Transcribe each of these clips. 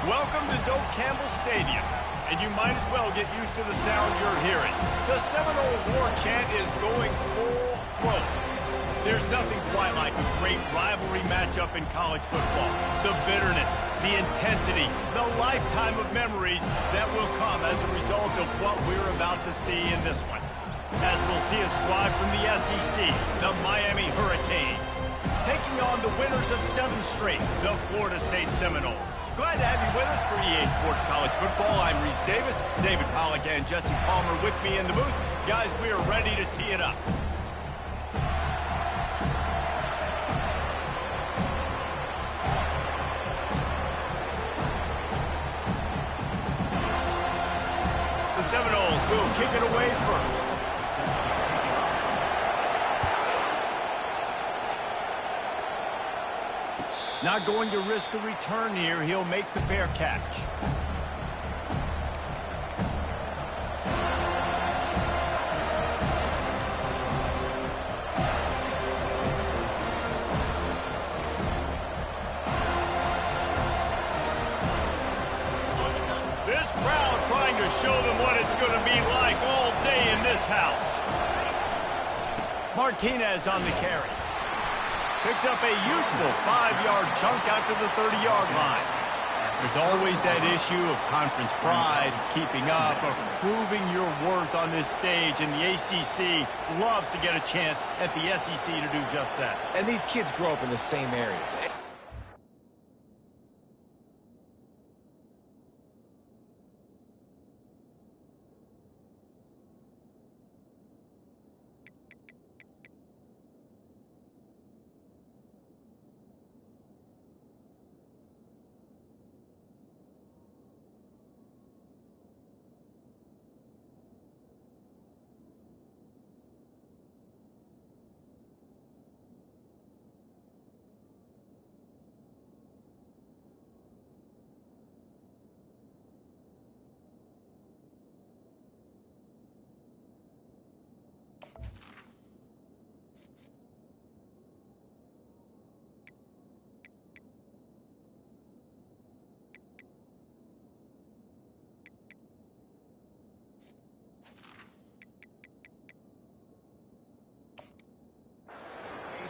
Welcome to Doak Campbell Stadium, and you might as well get used to the sound you're hearing. The Seminole War chant is going full throat. There's nothing quite like a great rivalry matchup in college football. The bitterness, the intensity, the lifetime of memories that will come as a result of what we're about to see in this one. As we'll see a squad from the SEC, the Miami Hurricanes, taking on the winners of 7 straight, the Florida State Seminoles. Glad to have you with us for EA Sports College Football. I'm Reese Davis, David Pollack and Jesse Palmer with me in the booth. Guys, we are ready to tee it up. The Seminoles will kick it away first. Not going to risk a return here. He'll make the fair catch. This crowd trying to show them what it's going to be like all day in this house. Martinez on the carry. Picks up a useful 5-yard chunk after the 30-yard line. There's always that issue of conference pride, keeping up, of proving your worth on this stage, and the ACC loves to get a chance at the SEC to do just that. And these kids grow up in the same area.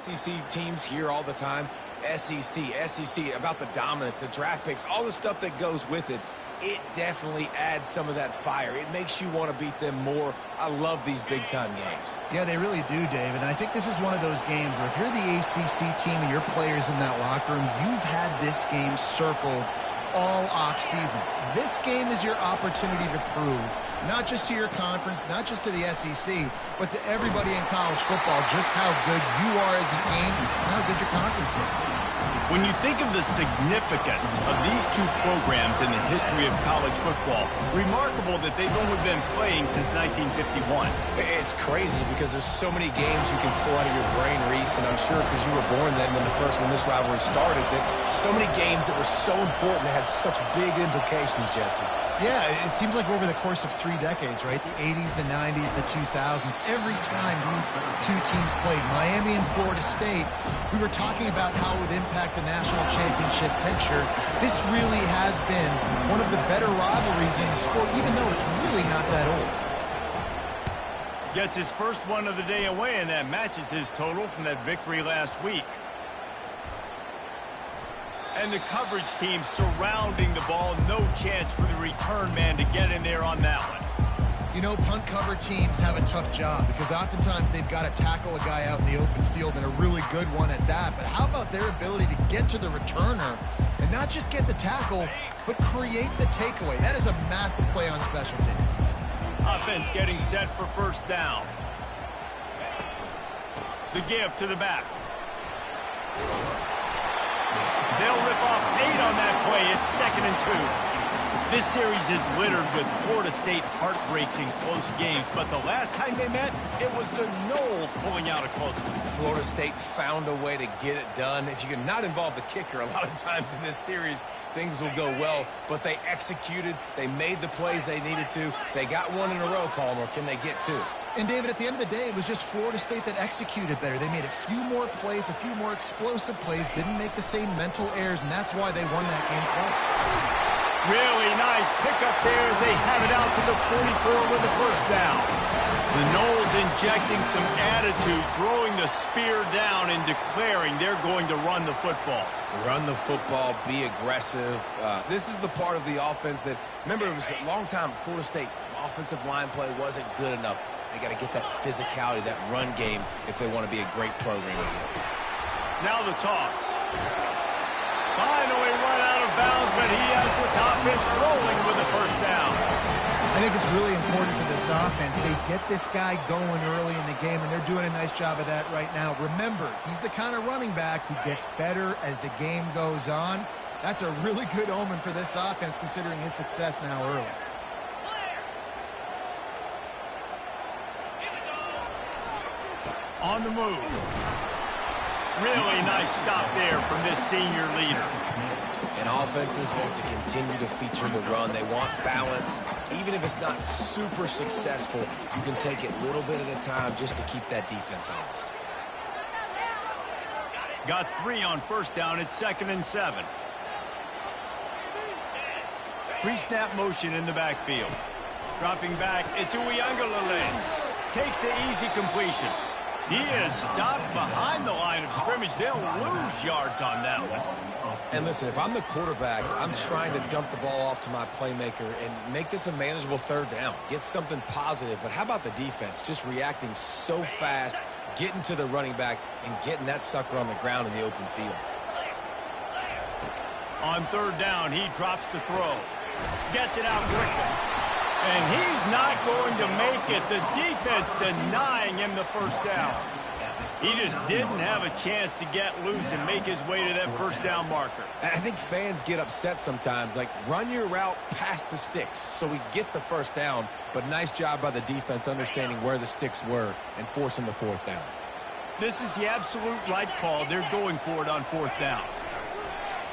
ACC teams hear all the time, SEC, about the dominance, the draft picks, all the stuff that goes with it. It definitely adds some of that fire. It makes you want to beat them more. I love these big-time games. Yeah, they really do, Dave. And I think this is one of those games where if you're the ACC team and your players in that locker room, you've had this game circled all off-season. This game is your opportunity to prove, not just to your conference, not just to the SEC, but to everybody in college football, just how good you are as a team and how good your conference is. When you think of the significance of these two programs in the history of college football, remarkable that they've only been playing since 1951. It's crazy because there's so many games you can pull out of your brain, Reese, and I'm sure because you were born then when this rivalry started, that so many games that were so important that had such big implications, Jesse. Yeah, it seems like over the course of 3 decades, right? The 80s, the 90s, the 2000s, every time these two teams played, Miami and Florida State, we were talking about how it would impact the national championship picture. This really has been one of the better rivalries in the sport, even though it's really not that old. Gets his first one of the day away, and that matches his total from that victory last week. And the coverage team surrounding the ball. No chance for the return man to get in there on that one. You know, punt cover teams have a tough job because oftentimes they've got to tackle a guy out in the open field, and a really good one at that. But how about their ability to get to the returner and not just get the tackle, but create the takeaway? That is a massive play on special teams. Offense getting set for first down. The give to the back. They'll rip off 8 on that play. It's 2nd and 2. This series is littered with Florida State heartbreaks in close games, but the last time they met, it was the Noles pulling out a close one. Florida State found a way to get it done. If you can not involve the kicker, a lot of times in this series, things will go well, but they executed. They made the plays they needed to. They got one in a row, Palmer. Can they get 2? And, David, at the end of the day, it was just Florida State that executed better. They made a few more plays, a few more explosive plays, didn't make the same mental errors, and that's why they won that game close. Really nice pickup there as they have it out to the 44 with the first down. The Noles injecting some attitude, throwing the spear down and declaring they're going to run the football. Run the football, be aggressive. This is the part of the offense that, remember, it was a long time, Florida State offensive line play wasn't good enough. They got to get that physicality, that run game, if they want to be a great program again. Now the toss. Finally run out of bounds, but he has this offense rolling with the first down. I think it's really important for this offense. They get this guy going early in the game, and they're doing a nice job of that right now. Remember, he's the kind of running back who gets better as the game goes on. That's a really good omen for this offense, considering his success now early. On the move. Really nice stop there from this senior leader. And offenses want to continue to feature the run. They want balance. Even if it's not super successful, you can take it a little bit at a time just to keep that defense honest. Got 3 on first down. It's 2nd and 7. Pre-snap motion in the backfield. Dropping back, it's Uiagalelei. Takes the easy completion. He is stopped behind the line of scrimmage. They'll lose yards on that one. And listen, if I'm the quarterback, I'm trying to dump the ball off to my playmaker and make this a manageable third down. Get something positive. But how about the defense? Just reacting so fast, getting to the running back, and getting that sucker on the ground in the open field. On third down, he drops the throw. Gets it out quickly. And he's not going to make it. The defense denying him the first down. He just didn't have a chance to get loose and make his way to that first down marker. I think fans get upset sometimes. Like, run your route past the sticks so we get the first down. But nice job by the defense understanding where the sticks were and forcing the fourth down. This is the absolute right call. They're going for it on fourth down.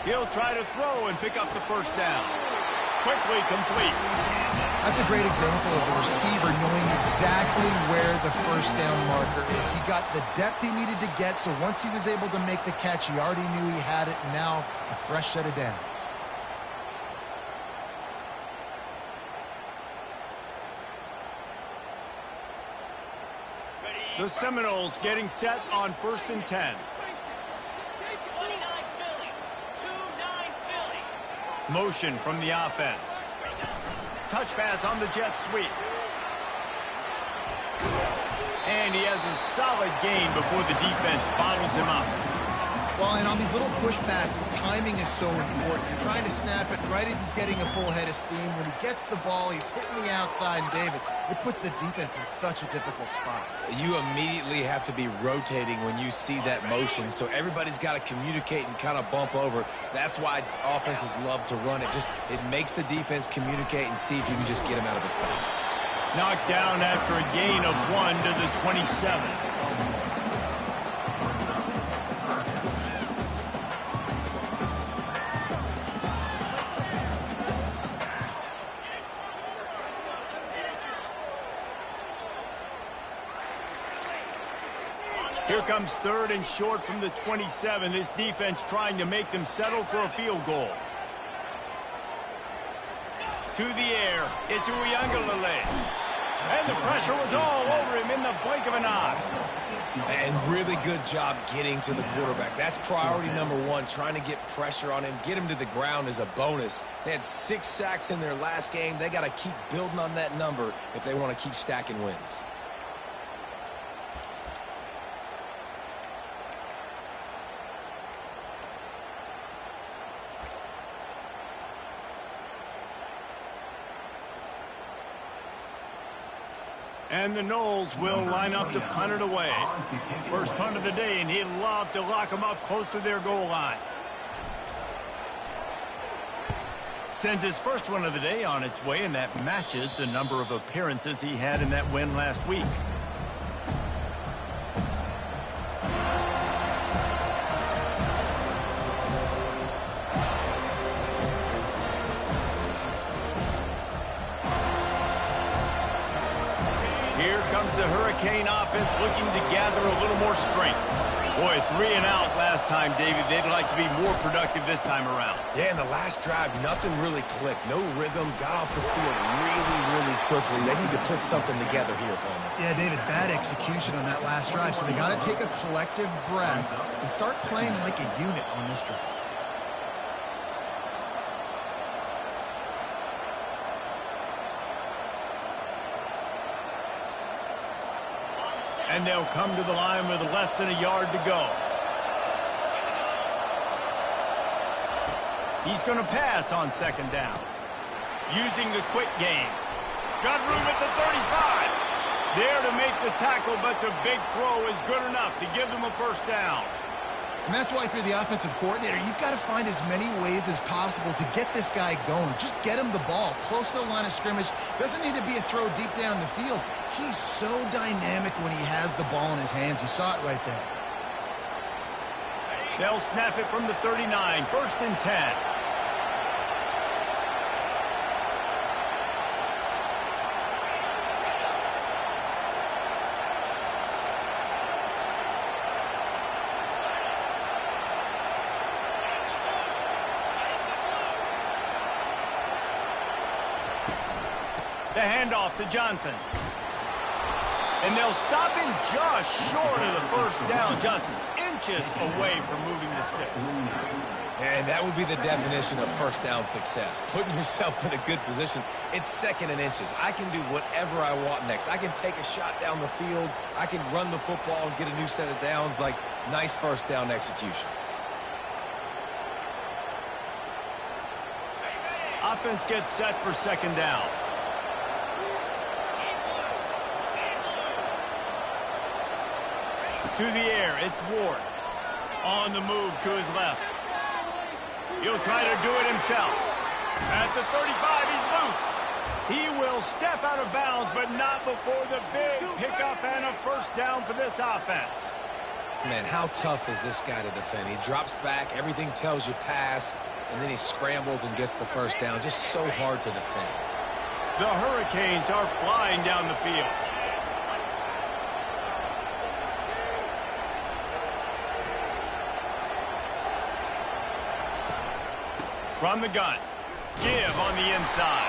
He'll try to throw and pick up the first down. Quickly complete. That's a great example of the receiver knowing exactly where the first down marker is. He got the depth he needed to get, so once he was able to make the catch, he already knew he had it, and now a fresh set of downs. The Seminoles getting set on 1st and 10. Motion from the offense. Touch pass on the jet sweep. And he has a solid gain before the defense bottles him up. Well, and on these little push passes, timing is so important. You're trying to snap it right as he's getting a full head of steam. When he gets the ball, he's hitting the outside, and David, it puts the defense in such a difficult spot. You immediately have to be rotating when you see that motion, so everybody's got to communicate and kind of bump over. That's why offenses love to run it. It makes the defense communicate and see if you can just get him out of his spot. Knocked down after a gain of 1 to the 27. Here comes 3rd and short from the 27. This defense trying to make them settle for a field goal. To the air, it's Uiagalelei. And the pressure was all over him in the blink of an eye. And really good job getting to the quarterback. That's priority number 1, trying to get pressure on him. Get him to the ground is a bonus. They had 6 sacks in their last game. They got to keep building on that number if they want to keep stacking wins. And the Noles will line up to punt it away. First punt of the day, and he'd love to lock them up close to their goal line. Sends his first one of the day on its way, and that matches the number of appearances he had in that win last week. Here comes the Hurricane offense looking to gather a little more strength. Boy, 3 and out last time, David. They'd like to be more productive this time around. Yeah, in the last drive, nothing really clicked. No rhythm, got off the field really quickly. They need to put something together here, Coleman. Yeah, David, bad execution on that last drive, so they got to take a collective breath and start playing like a unit on this drive. And they'll come to the line with less than a yard to go. He's going to pass on second down. Using the quick game. Got room at the 35. There to make the tackle, but the big throw is good enough to give them a first down. And that's why if you're the offensive coordinator, you've got to find as many ways as possible to get this guy going. Just get him the ball close to the line of scrimmage. Doesn't need to be a throw deep down the field. He's so dynamic when he has the ball in his hands. You saw it right there. They'll snap it from the 39, 1st and 10. The handoff to Johnson. And they'll stop him just short of the first down, just inches away from moving the sticks. And that would be the definition of first down success. Putting yourself in a good position. It's 2nd and inches. I can do whatever I want next. I can take a shot down the field. I can run the football and get a new set of downs. Like, nice first down execution. Offense gets set for second down. To the air, it's Ward. On the move to his left. He'll try to do it himself. At the 35, he's loose. He will step out of bounds, but not before the big pickup and a first down for this offense. Man, how tough is this guy to defend? He drops back, everything tells you pass, and then he scrambles and gets the first down. Just so hard to defend. The Hurricanes are flying down the field. From the gun. Give on the inside.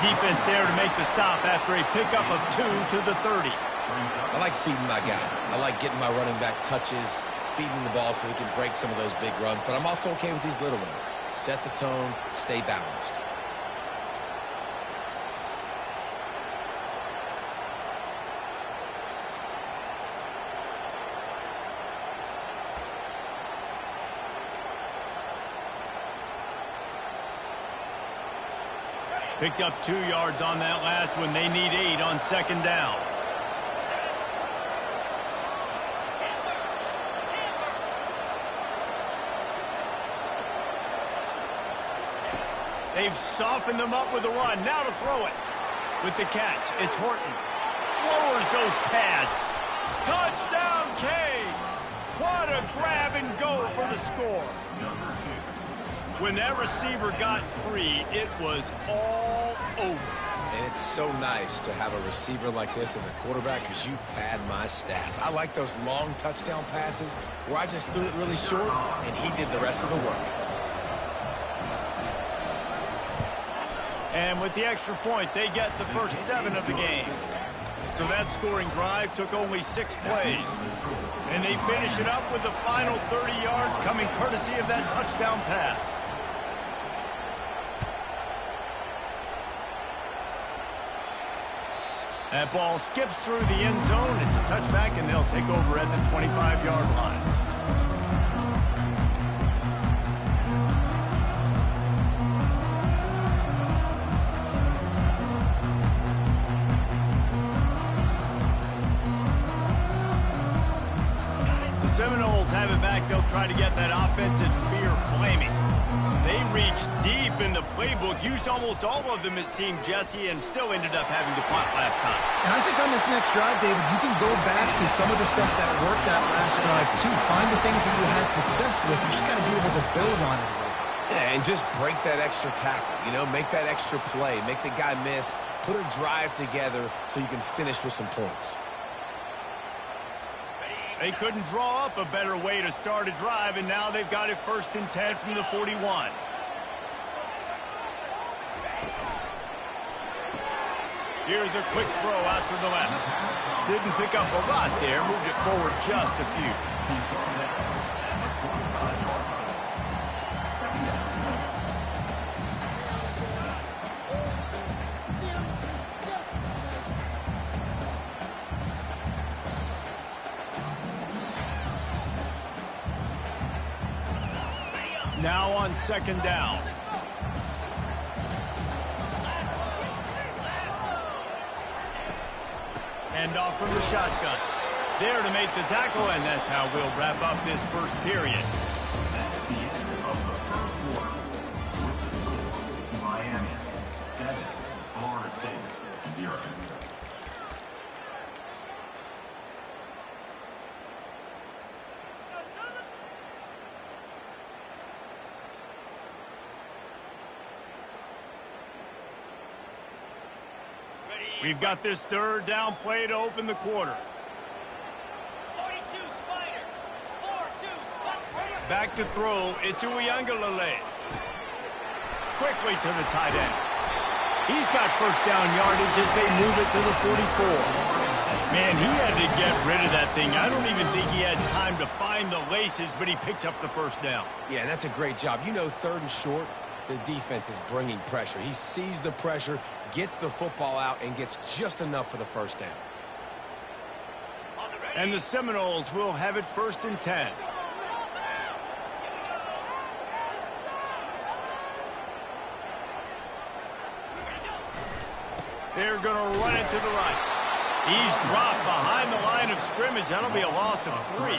Defense there to make the stop after a pickup of 2 to the 30. I like feeding my guy. I like getting my running back touches, feeding the ball so he can break some of those big runs. But I'm also okay with these little ones. Set the tone, stay balanced. Picked up 2 yards on that last one. They need 8 on second down. They've softened them up with a run. Now to throw it. With the catch, it's Horton. Lowers those pads. Touchdown, Canes! What a grab and go for the score. When that receiver got free, it was all over. And it's so nice to have a receiver like this as a quarterback because you pad my stats. I like those long touchdown passes where I just threw it really short and he did the rest of the work. And with the extra point, they get the first 7 of the game. So that scoring drive took only 6 plays. And they finish it up with the final 30 yards coming courtesy of that touchdown pass. That ball skips through the end zone. It's a touchback, and they'll take over at the 25-yard line. The Seminoles have it back. They'll try to get that offensive spear flaming. They reached deep in the playbook, used almost all of them, it seemed, Jesse, and still ended up having to punt last time. And I think on this next drive, David, you can go back to some of the stuff that worked that last drive, too. Find the things that you had success with. You just got to be able to build on it. Yeah, and just break that extra tackle, you know, make that extra play, make the guy miss, put a drive together so you can finish with some points. They couldn't draw up a better way to start a drive, and now they've got it 1st and 10 from the 41. Here's a quick throw out to the left. Didn't pick up a lot there, moved it forward just a few. Now on 2nd down. Hand off from the shotgun. There to make the tackle, and that's how we'll wrap up this first period. That's the end of the first quarter. With the score, Miami 7, Florida State 0. We've got this 3rd down play to open the quarter. 42 Spider. 4-2 Spider. Back to throw. It's Uiagalelei. Quickly to the tight end. He's got 1st down yardage as they move it to the 44. Man, he had to get rid of that thing. I don't even think he had time to find the laces, but he picks up the 1st down. Yeah, that's a great job. You know, 3rd and short, the defense is bringing pressure. He sees the pressure, gets the football out, and gets just enough for the 1st down. And the Seminoles will have it 1st and 10. They're going to run it to the right. He's dropped behind the line of scrimmage. That'll be a loss of 3.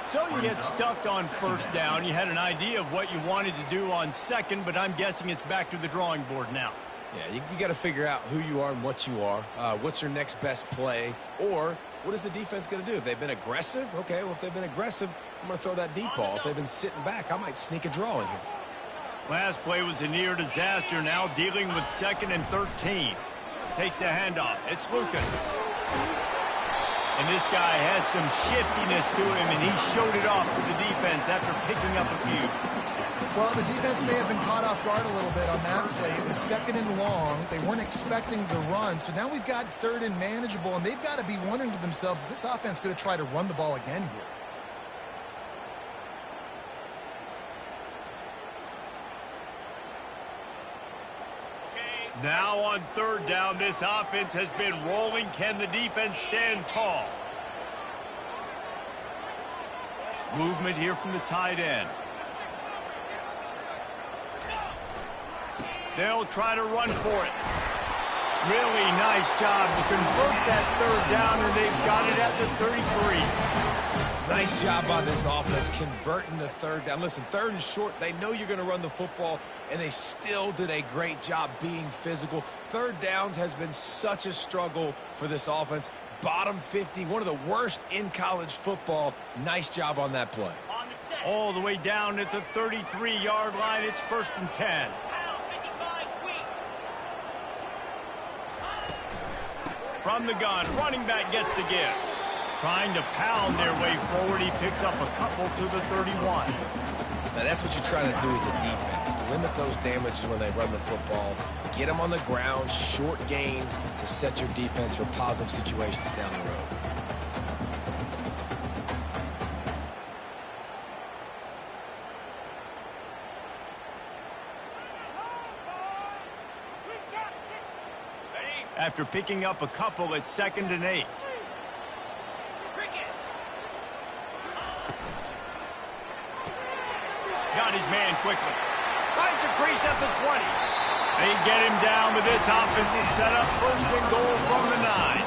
So you get stuffed on 1st down. You had an idea of what you wanted to do on 2nd, but I'm guessing it's back to the drawing board now. Yeah, you got to figure out who you are and what you are. What's your next best play? Or what is the defense going to do? If they've been aggressive, okay, well, if they've been aggressive, I'm going to throw that deep ball. If they've been sitting back, I might sneak a draw in here. Last play was a near disaster. Now dealing with 2nd and 13. Takes a handoff. It's Lucas. And this guy has some shiftiness to him, and he showed it off to the defense after picking up a few. Well, the defense may have been caught off guard a little bit on that play. It was 2nd and long. They weren't expecting the run. So now we've got 3rd and manageable, and they've got to be wondering to themselves, is this offense going to try to run the ball again here? Now on 3rd down, this offense has been rolling. Can the defense stand tall? Movement here from the tight end. They'll try to run for it. Really nice job to convert that 3rd down, and they've got it at the 33. Nice job on this offense converting the 3rd down. Listen, 3rd and short, they know you're going to run the football, and they still did a great job being physical. 3rd downs has been such a struggle for this offense. Bottom 50, one of the worst in college football. Nice job on that play. All the way down at the 33-yard line, it's 1st and 10. From the gun, running back gets the give. Trying to pound their way forward. He picks up a couple to the 31. Now, that's what you're trying to do as a defense. Limit those damages when they run the football. Get them on the ground, short gains to set your defense for positive situations down the road. After picking up a couple, it's 2nd and 8. Got his man quickly. Finds a crease at the 20. They get him down, but this offense is set up 1st and goal from the 9.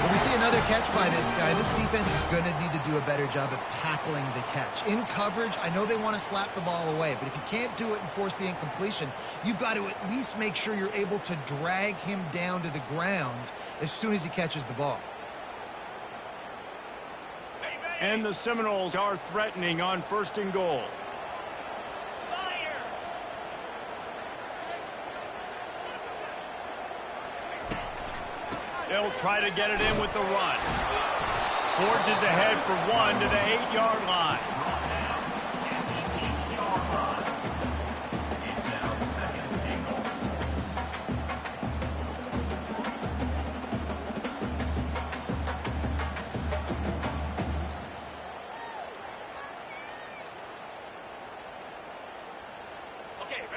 When we see another catch by this guy, this defense is going to need to do a better job of tackling the catch. In coverage, I know they want to slap the ball away, but if you can't do it and force the incompletion, you've got to at least make sure you're able to drag him down to the ground as soon as he catches the ball. And the Seminoles are threatening on 1st and goal. They'll try to get it in with the run. Forges ahead for one to the 8-yard line. It's now second and goal.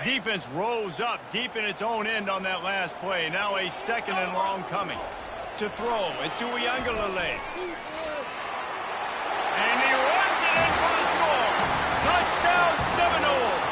Defense rose up deep in its own end on that last play. Now a second and long coming. To throw, it's Uiagalelei. And he runs it in for the score. Touchdown, Seminoles.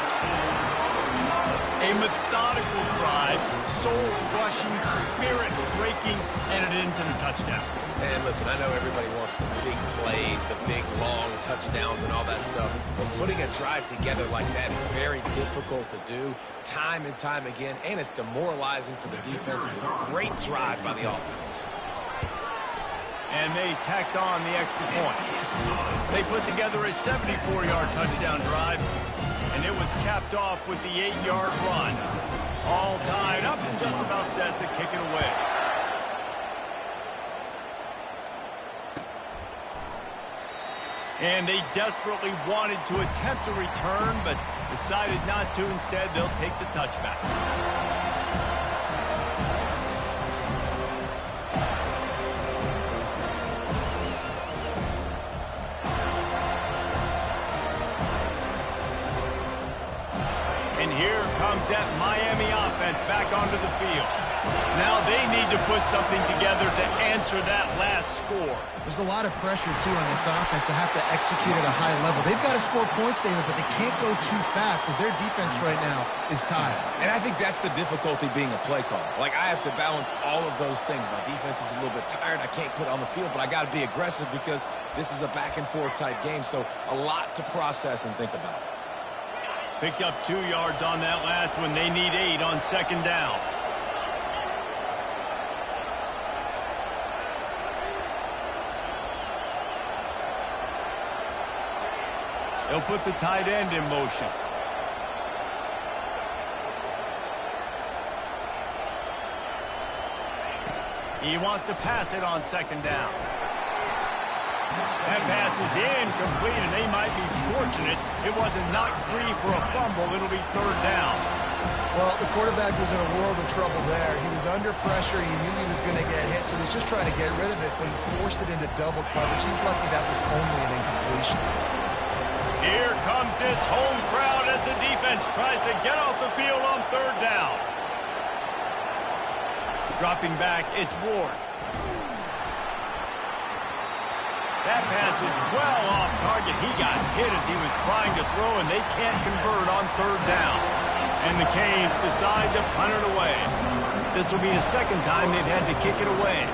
A methodical drive, soul-crushing, spirit-breaking, and it ends in a touchdown. And listen, I know everybody wants the big plays, the big, long touchdowns and all that stuff, but putting a drive together like that is very difficult to do time and time again, and it's demoralizing for the defense. Great drive by the offense. And they tacked on the extra point. They put together a 74-yard touchdown drive, and it was capped off with the 8-yard run. All tied up and just about set to kick it away. And they desperately wanted to attempt a return, but decided not to. Instead, they'll take the touchback. And here comes that Miami offense back onto the field. Now they need to put something together to answer that last score. There's a lot of pressure, too, on this offense to have to execute at a high level. They've got to score points, David, but they can't go too fast because their defense right now is tired. And I think that's the difficulty being a play caller. Like, I have to balance all of those things. My defense is a little bit tired. I can't put it on the field, but I got to be aggressive because this is a back-and-forth type game, so a lot to process and think about. Picked up 2 yards on that last one. They need 8 on second down. They'll put the tight end in motion. He wants to pass it on second down. That pass is incomplete, and they might be fortunate it wasn't knocked free for a fumble. It'll be third down. Well, the quarterback was in a world of trouble there. He was under pressure. He knew he was going to get hit, so he was just trying to get rid of it, but he forced it into double coverage. He's lucky that was only an incompletion. Here comes this home crowd as the defense tries to get off the field on third down. Dropping back, it's Ward. That pass is well off target. He got hit as he was trying to throw, and they can't convert on third down. And the Canes decide to punt it away. This will be the second time they've had to kick it away.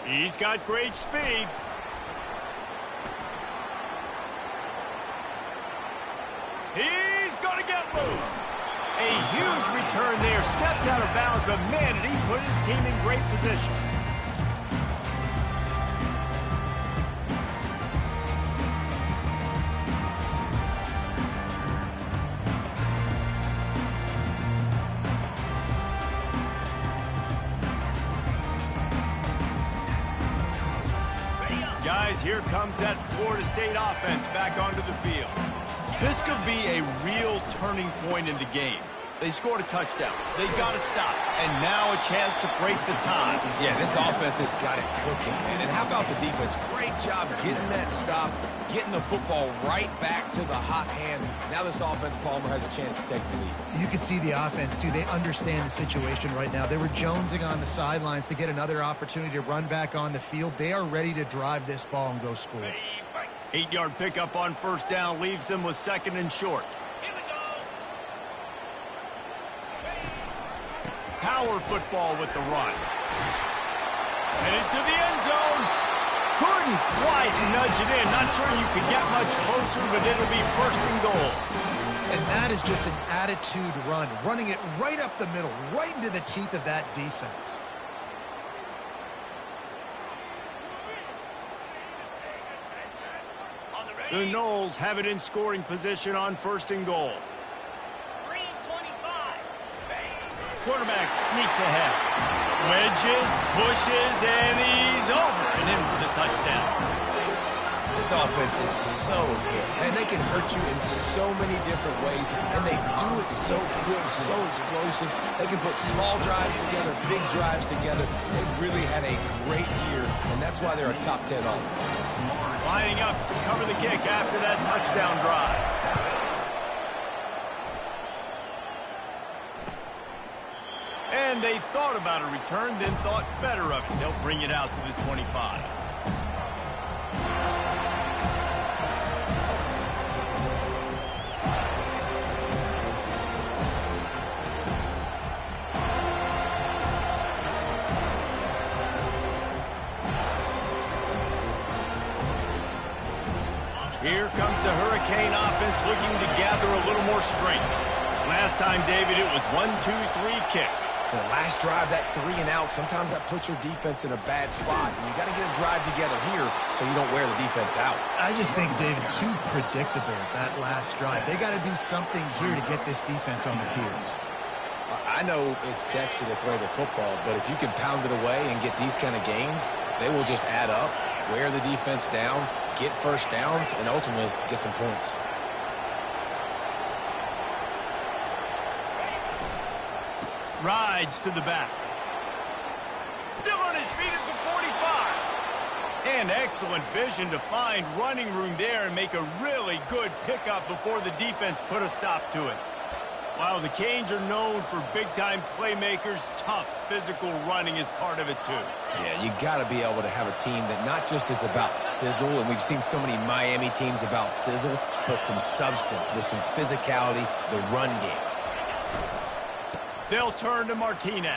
He's got great speed. He's going to get loose. A huge return there. Stepped out of bounds, but man, did he put his team in great position. Guys, here comes that Florida State offense back onto the field. This could be a real turning point in the game. They scored a touchdown. They got to stop. And now a chance to break the tie. Yeah, this offense has got it cooking, man. And how about the defense? Great job getting that stop, getting the football right back to the hot hand. Now this offense, Palmer, has a chance to take the lead. You can see the offense, too. They understand the situation right now. They were jonesing on the sidelines to get another opportunity to run back on the field. They are ready to drive this ball and go score. 8-yard pickup on first down leaves them with second and short. Power football with the run. Headed to the end zone. Couldn't quite nudge it in. Not sure you could get much closer, but it'll be first and goal. And that is just an attitude run, running it right up the middle, right into the teeth of that defense. The Noles have it in scoring position on first and goal. Quarterback sneaks ahead. Wedges, pushes, and he's over and in for the touchdown. This offense is so good, and they can hurt you in so many different ways, and they do it so quick, so explosive. They can put small drives together, big drives together. They've really had a great year, and that's why they're a top 10 offense. Lining up to cover the kick after that touchdown drive. And they thought about a return, then thought better of it. They'll bring it out to the 25. Here comes the Hurricane offense looking to gather a little more strength. Last time, David, it was 1-2-3 kick. The last drive, that 3 and out, sometimes that puts your defense in a bad spot. And you got to get a drive together here so you don't wear the defense out. I just think, David, too predictable, that last drive. They got to do something here to get this defense on their heels. I know it's sexy to throw the football, but if you can pound it away and get these kind of gains, they will just add up, wear the defense down, get first downs, and ultimately get some points. Rides to the back. Still on his feet at the 45. And excellent vision to find running room there and make a really good pickup before the defense put a stop to it. While the Canes are known for big-time playmakers, tough physical running is part of it too. Yeah, you got to be able to have a team that not just is about sizzle, and we've seen so many Miami teams about sizzle, but some substance with some physicality, the run game. They'll turn to Martinez.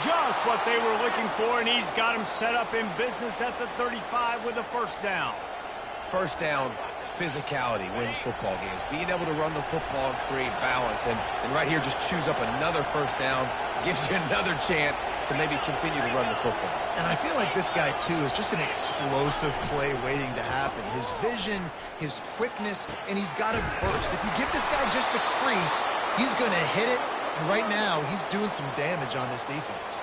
Just what they were looking for, and he's got him set up in business at the 35 with a first down. First down, physicality wins football games. Being able to run the football and create balance. And right here, just choose up another first down, gives you another chance to maybe continue to run the football. And I feel like this guy, too, is just an explosive play waiting to happen. His vision, his quickness, and he's got to burst. If you give this guy just a crease, he's going to hit it. And right now, he's doing some damage on this defense.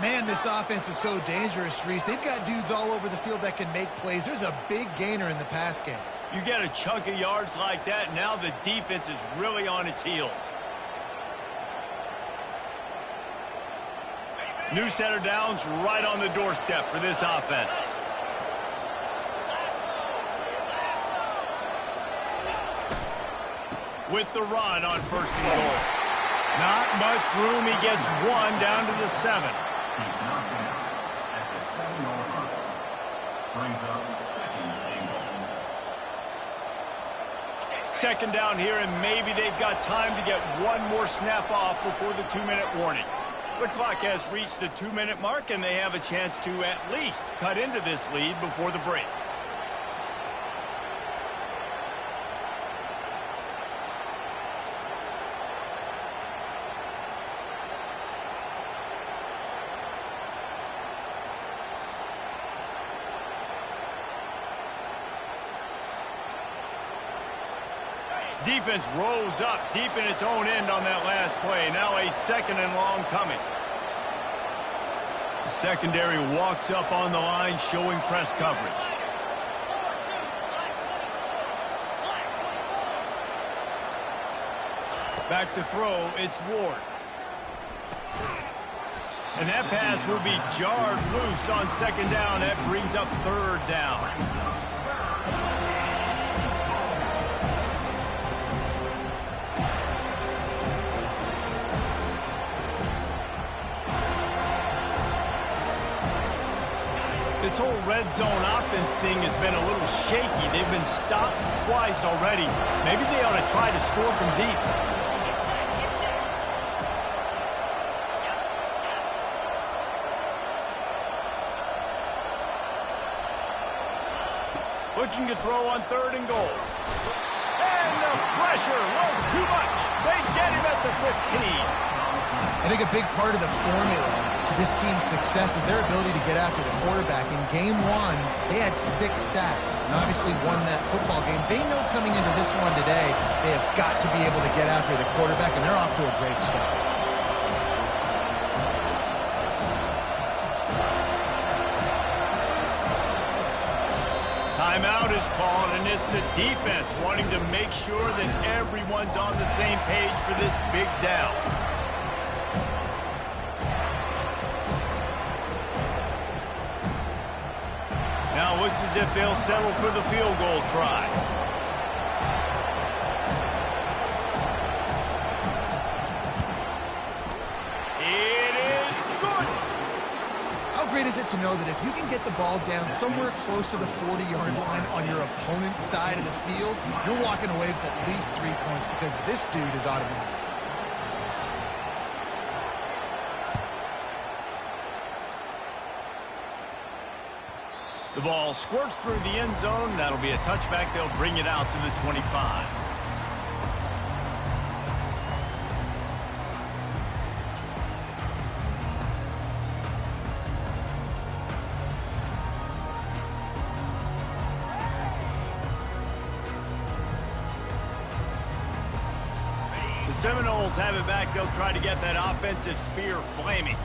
Man, this offense is so dangerous, Reese. They've got dudes all over the field that can make plays. There's a big gainer in the pass game. You get a chunk of yards like that, now the defense is really on its heels. New center downs right on the doorstep for this offense. With the run on first and goal. Not much room. He gets one down to the 7. He's knocked down at the 7-yard line. Brings up second and goal. Second down here, and maybe they've got time to get one more snap off before the 2-minute warning. The clock has reached the 2-minute mark, and they have a chance to at least cut into this lead before the break. Defense rolls up deep in its own end on that last play. Now a second and long coming. The secondary walks up on the line, showing press coverage. Back to throw, it's Ward. And that pass will be jarred loose on second down. That brings up third down. This whole red zone offense thing has been a little shaky. They've been stopped twice already. Maybe they ought to try to score from deep. Looking to throw on third and goal. And the pressure was too much. They get him at the 15. I think a big part of the formula to this team's success is their ability to get after the quarterback. In game one, they had 6 sacks and obviously won that football game. They know coming into this one today, they have got to be able to get after the quarterback, and they're off to a great start. Timeout is called, and it's the defense wanting to make sure that everyone's on the same page for this big down. Now it looks as if they'll settle for the field goal try. It is good. How great is it to know that if you can get the ball down somewhere close to the 40-yard line on your opponent's side of the field, you're walking away with at least 3 points because this dude is automatic. The ball squirts through the end zone. That'll be a touchback. They'll bring it out to the 25. The Seminoles have it back. They'll try to get that offensive spear flaming.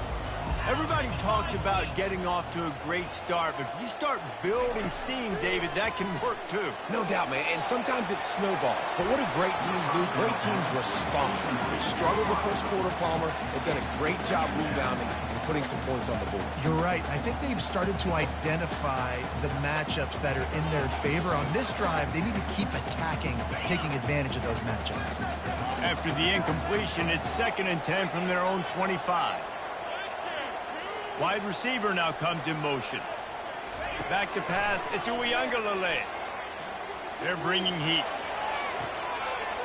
Everybody talks about getting off to a great start, but if you start building steam, David, that can work too. No doubt, man, and sometimes it snowballs. But what do great teams do? Great teams respond. They struggled the first quarter, Palmer. They've done a great job rebounding and putting some points on the board. You're right. I think they've started to identify the matchups that are in their favor. On this drive, they need to keep attacking, taking advantage of those matchups. After the incompletion, it's 2nd and 10 from their own 25. Wide receiver now comes in motion. Back to pass. It's Uiagalelei. They're bringing heat.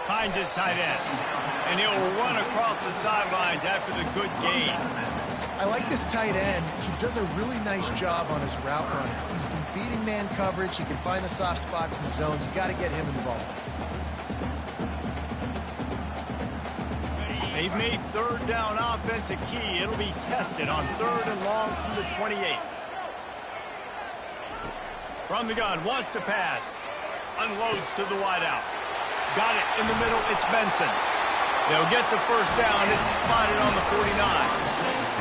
Finds his tight end. And he'll run across the sidelines after the good gain. I like this tight end. He does a really nice job on his route run. He's been beating man coverage. He can find the soft spots in the zones. You got to get him involved. They've made 3rd down offense a key. It'll be tested on 3rd and long from the 28. From the gun, wants to pass. Unloads to the wideout. Got it in the middle. It's Benson. They'll get the first down. It's spotted on the 49.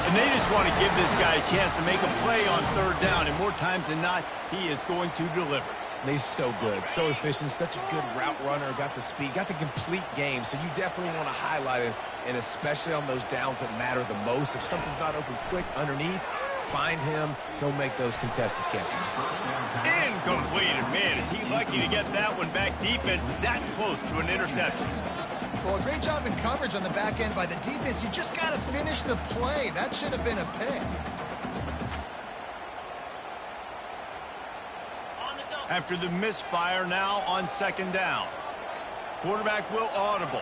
And they just want to give this guy a chance to make a play on 3rd down. And more times than not, he is going to deliver. He's so good, so efficient, such a good route runner, got the speed, got the complete game, so you definitely want to highlight him, and especially on those downs that matter the most. If something's not open quick underneath, find him, he'll make those contested catches. Incomplete, man, is he lucky to get that one back. Defense that close to an interception. Well, a great job in coverage on the back end by the defense. You just got to finish the play. That should have been a pick. After the misfire, now on 2nd down. Quarterback will audible.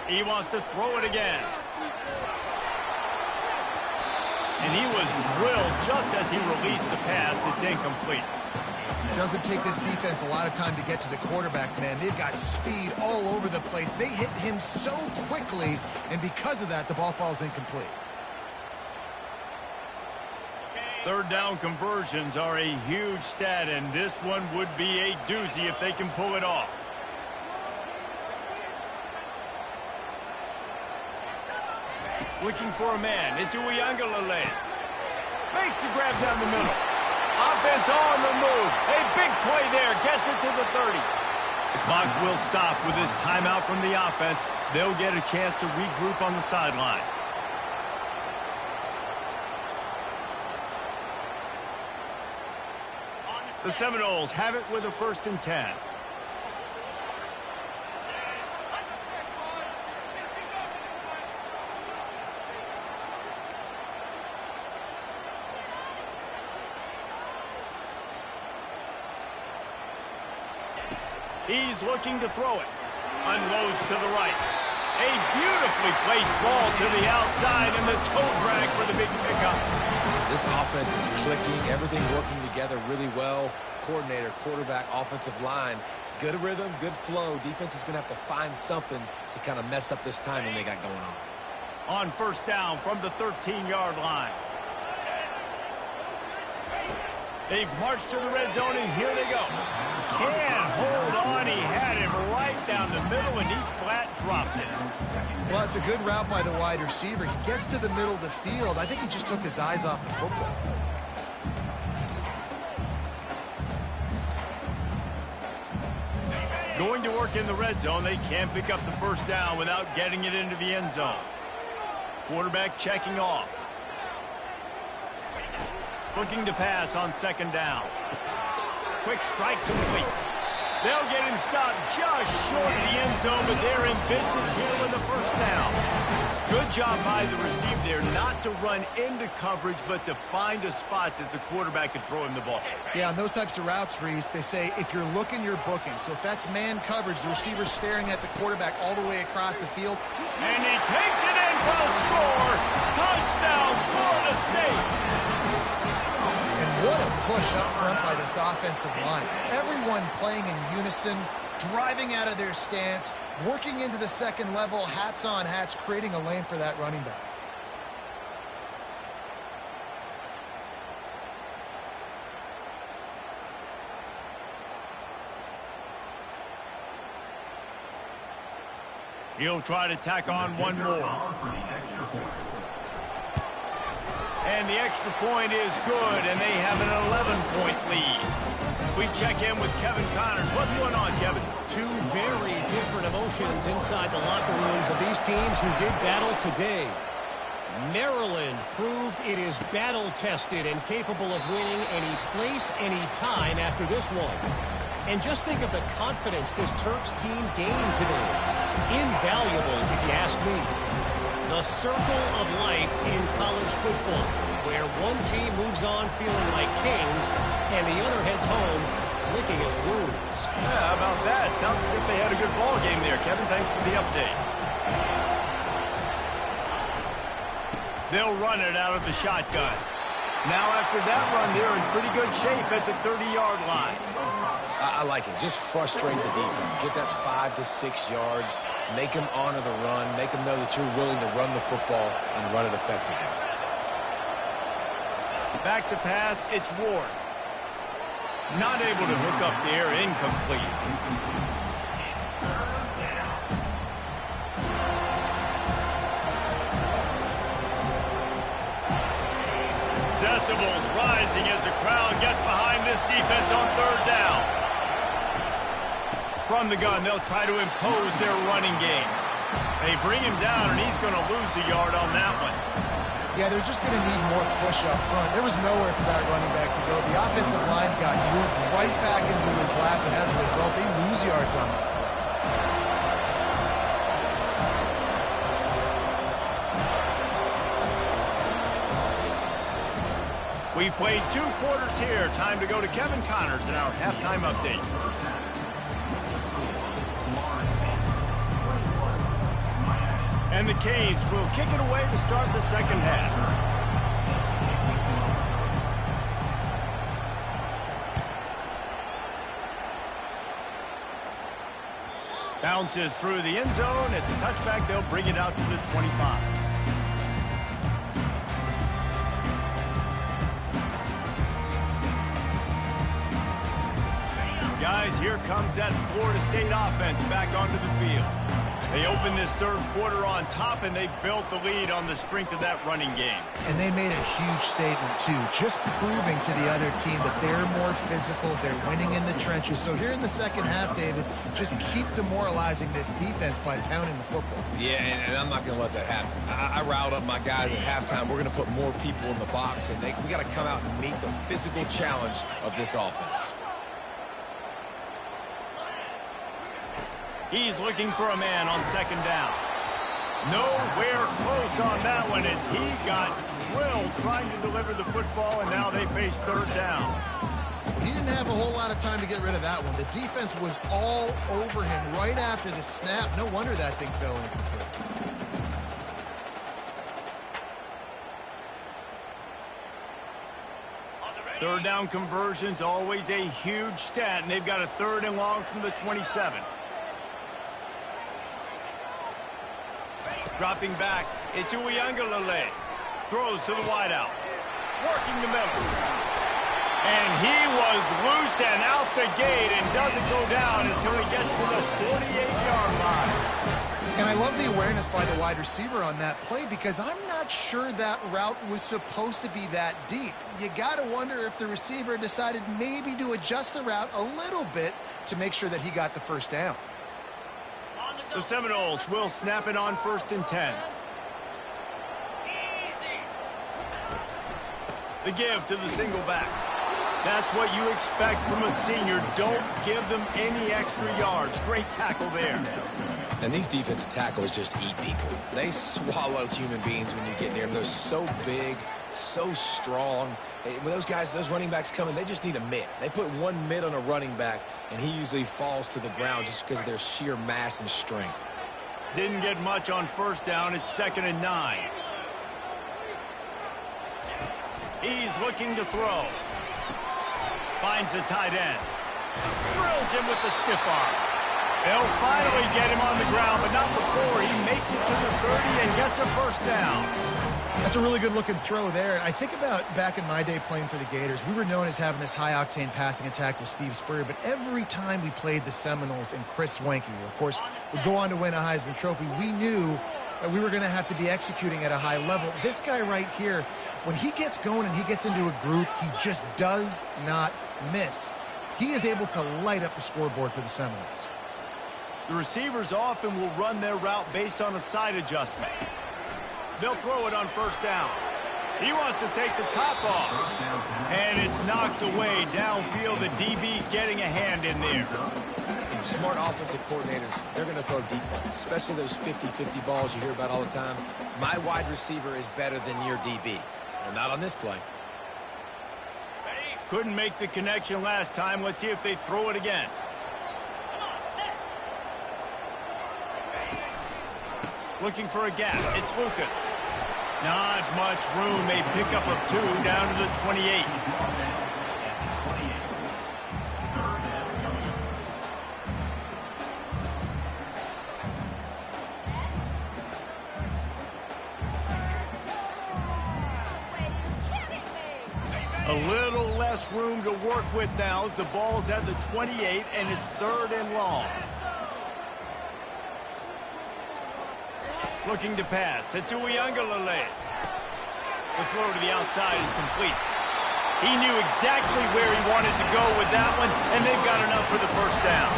He wants to throw it again. And he was drilled just as he released the pass. It's incomplete. It doesn't take this defense a lot of time to get to the quarterback, man. They've got speed all over the place. They hit him so quickly, and because of that, the ball falls incomplete. 3rd down conversions are a huge stat, and this one would be a doozy if they can pull it off. Looking for a man. It's Uiagalelei. Makes the grab down the middle. Offense on the move. A big play there. Gets it to the 30. The clock will stop with this timeout from the offense. They'll get a chance to regroup on the sideline. The Seminoles have it with a 1st and 10. He's looking to throw it. Unloads to the right. A beautifully placed ball to the outside, and the toe drag for the big pickup. This offense is clicking, everything working together really well. Coordinator, quarterback, offensive line good rhythm, good flow. Defense is going to have to find something to kind of mess up this timing they got going on. On first down from the 13-yard line. They've marched to the red zone, and here they go. Can't hold on. He had him right down the middle, and he flat dropped it. Well, it's a good route by the wide receiver. He gets to the middle of the field. I think he just took his eyes off the football. Going to work in the red zone. They can't pick up the first down without getting it into the end zone. Quarterback checking off. Looking to pass on second down. Quick strike complete. They'll get him stopped just short of the end zone, but they're in business here with the first down. Good job by the receiver there, not to run into coverage, but to find a spot that the quarterback could throw him the ball. Yeah, on those types of routes, Reese, they say if you're looking, you're booking. So if that's man coverage, the receiver's staring at the quarterback all the way across the field. And he takes it in for the score. Touchdown, Florida State. And what a push up front by this offensive line. Everyone playing in unison, driving out of their stance, working into the second level, hats on hats, creating a lane for that running back. He'll try to tack on one more. And the extra point is good, and they have an 11-point lead. We check in with Kevin Connors. What's going on, Kevin? Two very different emotions inside the locker rooms of these teams who did battle today. Maryland proved it is battle-tested and capable of winning any place, any time after this one. And just think of the confidence this Terps team gained today. Invaluable, if you ask me. The circle of life in college football, where one team moves on feeling like kings and the other heads home licking its wounds. Yeah, how about that? Sounds as if they had a good ball game there. Kevin, thanks for the update. They'll run it out of the shotgun. Now after that run, they're in pretty good shape at the 30-yard line. I like it. Just frustrate the defense. Get that 5 to 6 yards. Make them honor the run. Make them know that you're willing to run the football and run it effectively. Back to pass, it's Ward. Not able to hook up there, incomplete. Decibels rising as the crowd gets behind this defense on third down. From the gun, they'll try to impose their running game. They bring him down, and he's going to lose a yard on that one. Yeah, they're just going to need more push up front. There was nowhere for that running back to go. The offensive line got moved right back into his lap, and as a result, they lose yards on that. We've played 2 quarters here. Time to go to Kevin Connors in our halftime update. And the Canes will kick it away to start the second half. Bounces through the end zone. It's a touchback. They'll bring it out to the 25. Guys, here comes that Florida State offense back onto the field. They opened this third quarter on top, and they built the lead on the strength of that running game. And they made a huge statement, too, just proving to the other team that they're more physical, they're winning in the trenches. So here in the second half, David, just keep demoralizing this defense by pounding the football. Yeah, and I'm not going to let that happen. I riled up my guys at halftime. We're going to put more people in the box, and we got to come out and meet the physical challenge of this offense. He's looking for a man on second down. Nowhere close on that one as he got drilled trying to deliver the football, and now they face third down. He didn't have a whole lot of time to get rid of that one. The defense was all over him right after the snap. No wonder that thing fell incomplete. On the Third down conversion's always a huge stat, and they've got a 3rd and long from the 27. Dropping back, it's Uiagalelei. Throws to the wideout. Working the middle. And he was loose and out the gate and doesn't go down until he gets to the 48-yard line. And I love the awareness by the wide receiver on that play because I'm not sure that route was supposed to be that deep. You got to wonder if the receiver decided maybe to adjust the route a little bit to make sure that he got the first down. The Seminoles will snap it on 1st and 10. The give to the single back. That's what you expect from a senior. Don't give them any extra yards. Great tackle there. And these defensive tackles just eat people. They swallow human beings when you get near them. They're so big, so strong. When those guys, those running backs come in, they just need a mitt. They put one mitt on a running back, and he usually falls to the ground just because of their sheer mass and strength. Didn't get much on 1st down. It's 2nd and 9. He's looking to throw. Finds the tight end. Drills him with the stiff arm. They'll finally get him on the ground, but not before he makes it to the 30 and gets a 1st down. That's a really good-looking throw there. And I think about back in my day playing for the Gators, we were known as having this high-octane passing attack with Steve Spurrier, but every time we played the Seminoles and Chris Swanky, who, of course, would go on to win a Heisman Trophy, we knew that we were going to have to be executing at a high level. This guy right here, when he gets going and he gets into a groove, he just does not miss. He is able to light up the scoreboard for the Seminoles. The receivers often will run their route based on a side adjustment. They'll throw it on 1st down. He wants to take the top off. And it's knocked away downfield. The DB getting a hand in there. Smart offensive coordinators, they're going to throw deep balls, especially those 50-50 balls you hear about all the time. My wide receiver is better than your DB. Well, not on this play. Couldn't make the connection last time. Let's see if they throw it again. Looking for a gap. It's Lucas. Not much room. A pickup of 2 down to the 28. A little less room to work with now as the ball's at the 28 and it's 3rd and long. Looking to pass. It's Uiagalelei. The throw to the outside is complete. He knew exactly where he wanted to go with that one, and they've got enough for the 1st down.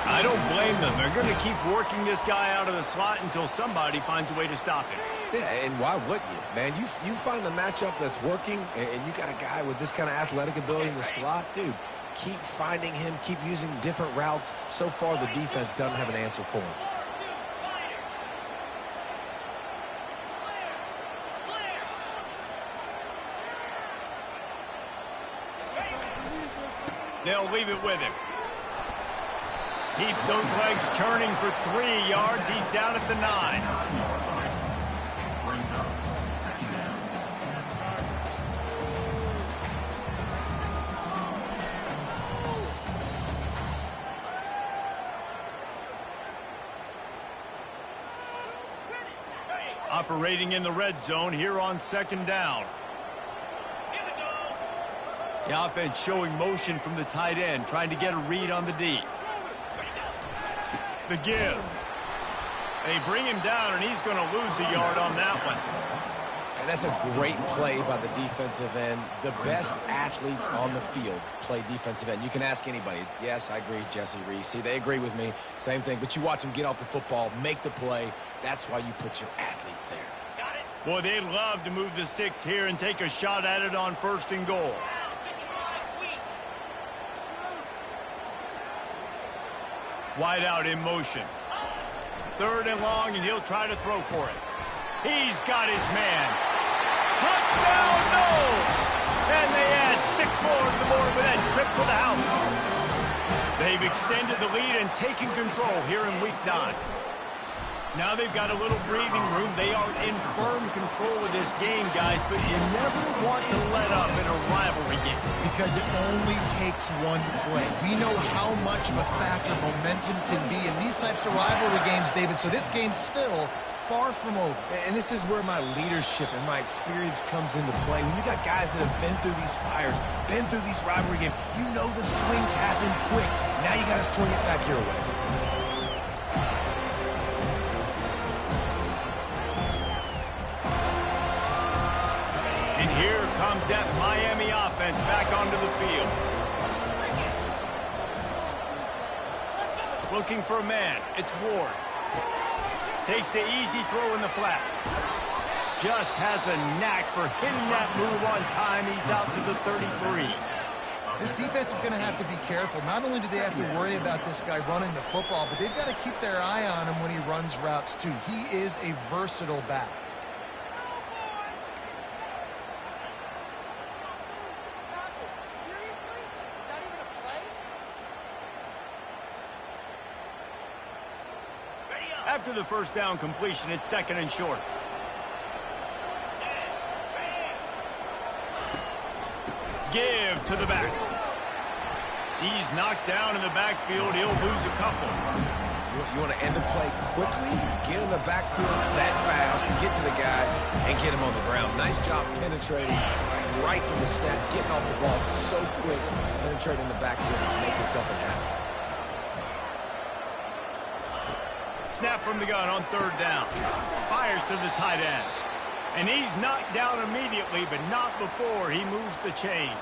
I don't blame them. They're going to keep working this guy out of the slot until somebody finds a way to stop him. Yeah, and why wouldn't you, man? You find a matchup that's working, and you got a guy with this kind of athletic ability in the slot, dude. Keep finding him, keep using different routes. So far, the defense doesn't have an answer for him. They'll leave it with him. Keeps those legs churning for 3 yards. He's down at the 9. Operating in the red zone here on 2nd down. The offense showing motion from the tight end, trying to get a read on the D. The give. They bring him down, and he's going to lose a yard on that one. And that's a great play by the defensive end. The best athletes on the field play defensive end. You can ask anybody. Yes, I agree, Jesse Reese. See, they agree with me. Same thing. But you watch them get off the football, make the play. That's why you put your athletes there. Boy, they'd love to move the sticks here and take a shot at it on 1st and goal. Wide out in motion. 3rd and long, and he'll try to throw for it. He's got his man. Touchdown, no! And they add 6 more to the board with that trip to the house. They've extended the lead and taken control here in Week 9. Now they've got a little breathing room. They are in firm control of this game, guys, but you never want to let up in a rivalry game. Because it only takes one play. We know how much of a factor momentum can be in these types of rivalry games, David, so this game's still far from over. And this is where my leadership and my experience comes into play. When you got guys that have been through these fires, been through these rivalry games, you know the swings happen quick. Now you got to swing it back your way. And here comes that Miami offense back onto the field. Looking for a man. It's Ward. Takes the easy throw in the flat. Just has a knack for hitting that move on time. He's out to the 33. This defense is going to have to be careful. Not only do they have to worry about this guy running the football, but they've got to keep their eye on him when he runs routes too. He is a versatile back. After the first down completion, it's second and short. Give to the back. He's knocked down in the backfield. He'll lose a couple. You want to end the play quickly, get in the backfield that fast, get to the guy, and get him on the ground. Nice job penetrating right from the snap, getting off the ball so quick, penetrating the backfield, making something happen. Snap from the gun on third down. Fires to the tight end. And he's knocked down immediately, but not before he moves the chains.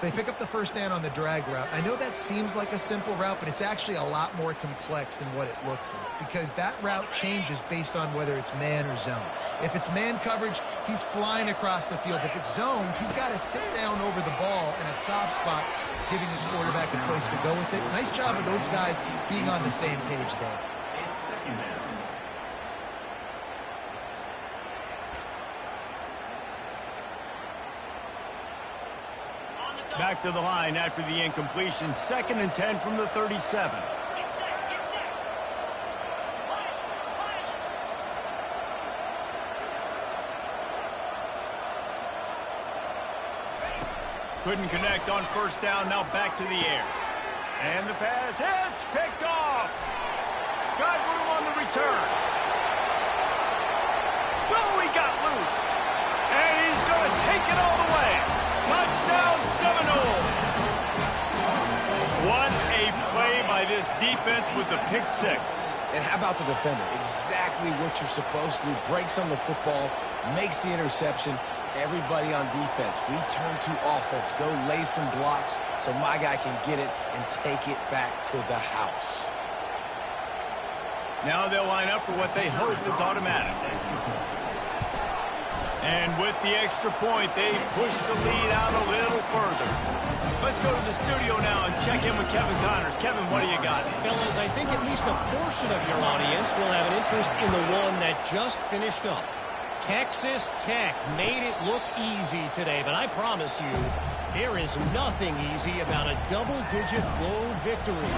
They pick up the first down on the drag route. I know that seems like a simple route, but it's actually a lot more complex than what it looks like because that route changes based on whether it's man or zone. If it's man coverage, he's flying across the field. If it's zone, he's got to sit down over the ball in a soft spot, giving his quarterback a place to go with it. Nice job of those guys being on the same page there. Back to the line after the incompletion. Second and 10 from the 37. Couldn't connect on first down. Now back to the air. And the pass hits. Picked off. Got room on the return. Oh, he got loose. And he's going to take it all the way. Touchdown Seminole. What a play by this defense with the pick six. And how about the defender? Exactly what you're supposed to do. Breaks on the football, makes the interception. Everybody on defense, we turn to offense. Go lay some blocks so my guy can get it and take it back to the house. Now they'll line up for what they hope is automatic. And with the extra point, they push the lead out a little further. Let's go to the studio now and check in with Kevin Connors. Kevin, what do you got? Fellas, I think at least a portion of your audience will have an interest in the one that just finished up. Texas Tech made it look easy today, but I promise you, there is nothing easy about a double-digit road victory.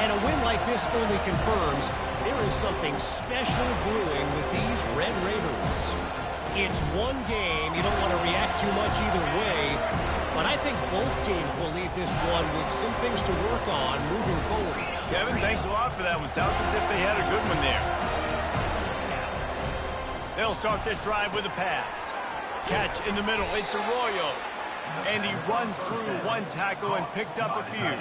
And a win like this only confirms there is something special brewing with these Red Raiders. It's one game. You don't want to react too much either way. But I think both teams will leave this one with some things to work on moving forward. Kevin, thanks a lot for that one. Sounds as if they had a good one there. They'll start this drive with a pass. Catch in the middle. It's Arroyo. And he runs through one tackle and picks up a few.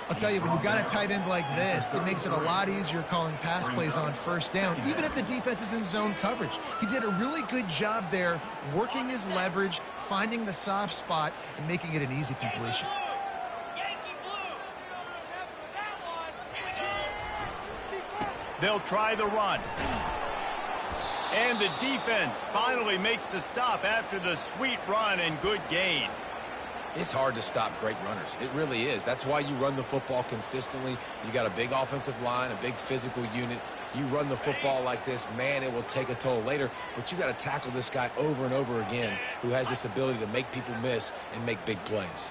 I'll tell you, when you've got a tight end like this, it makes it a lot easier calling pass plays on first down, even if the defense is in zone coverage. He did a really good job there, working his leverage, finding the soft spot, and making it an easy completion. They'll try the run. And the defense finally makes the stop after the sweet run and good gain. It's hard to stop great runners. It really is. That's why you run the football consistently. You got a big offensive line, a big physical unit. You run the football like this, man, it will take a toll later. But you got to tackle this guy over and over again who has this ability to make people miss and make big plays.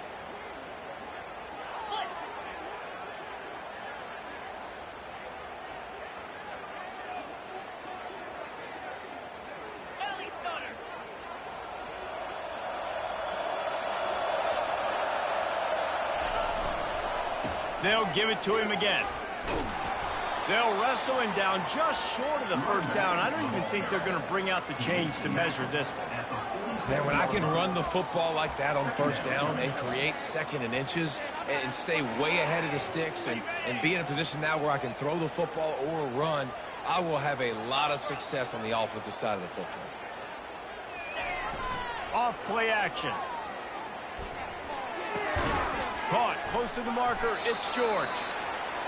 They'll give it to him again. They'll wrestle him down just short of the first down. I don't even think they're going to bring out the chains to measure this one. Man, when I can run the football like that on first down and create second and inches and stay way ahead of the sticks and be in a position now where I can throw the football or run, I will have a lot of success on the offensive side of the football. Off play action. Caught close to the marker. It's George.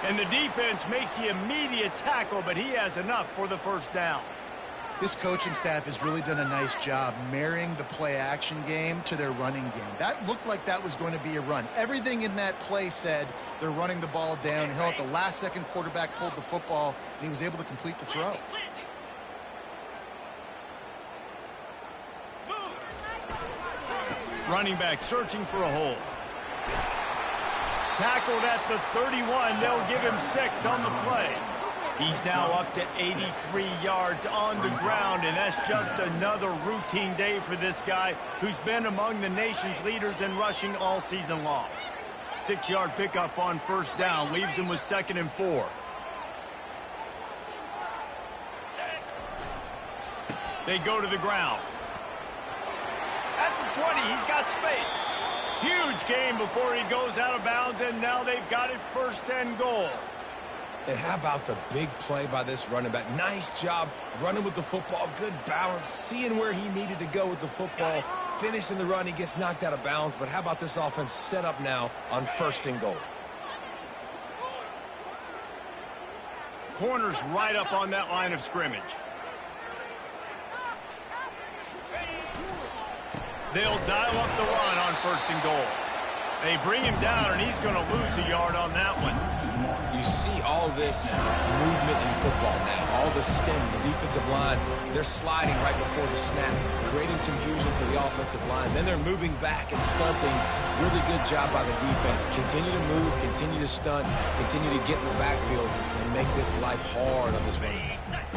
And the defense makes the immediate tackle, but he has enough for the first down. This coaching staff has really done a nice job marrying the play-action game to their running game. That looked like that was going to be a run. Everything in that play said they're running the ball downhill. At the last second, quarterback pulled the football, and he was able to complete the throw. Running back searching for a hole. Tackled at the 31. They'll give him 6 on the play. He's now up to 83 yards on the ground, and that's just another routine day for this guy who's been among the nation's leaders in rushing all season long. 6-yard pickup on first down leaves him with 2nd and 4. They go to the ground. At the 20, he's got space. Huge gain before he goes out of bounds, and now they've got it 1st and goal. And how about the big play by this running back? Nice job running with the football, good balance, seeing where he needed to go with the football, finishing the run. He gets knocked out of bounds, but how about this offense set up now on 1st and goal? Corners right up on that line of scrimmage. They'll dial up the run on 1st and goal. They bring him down, and he's going to lose a yard on that one. You see all this movement in football now. All the stem, the defensive line, they're sliding right before the snap, creating confusion for the offensive line. Then they're moving back and stunting. Really good job by the defense. Continue to move, continue to stunt, continue to get in the backfield and make this life hard on this running back.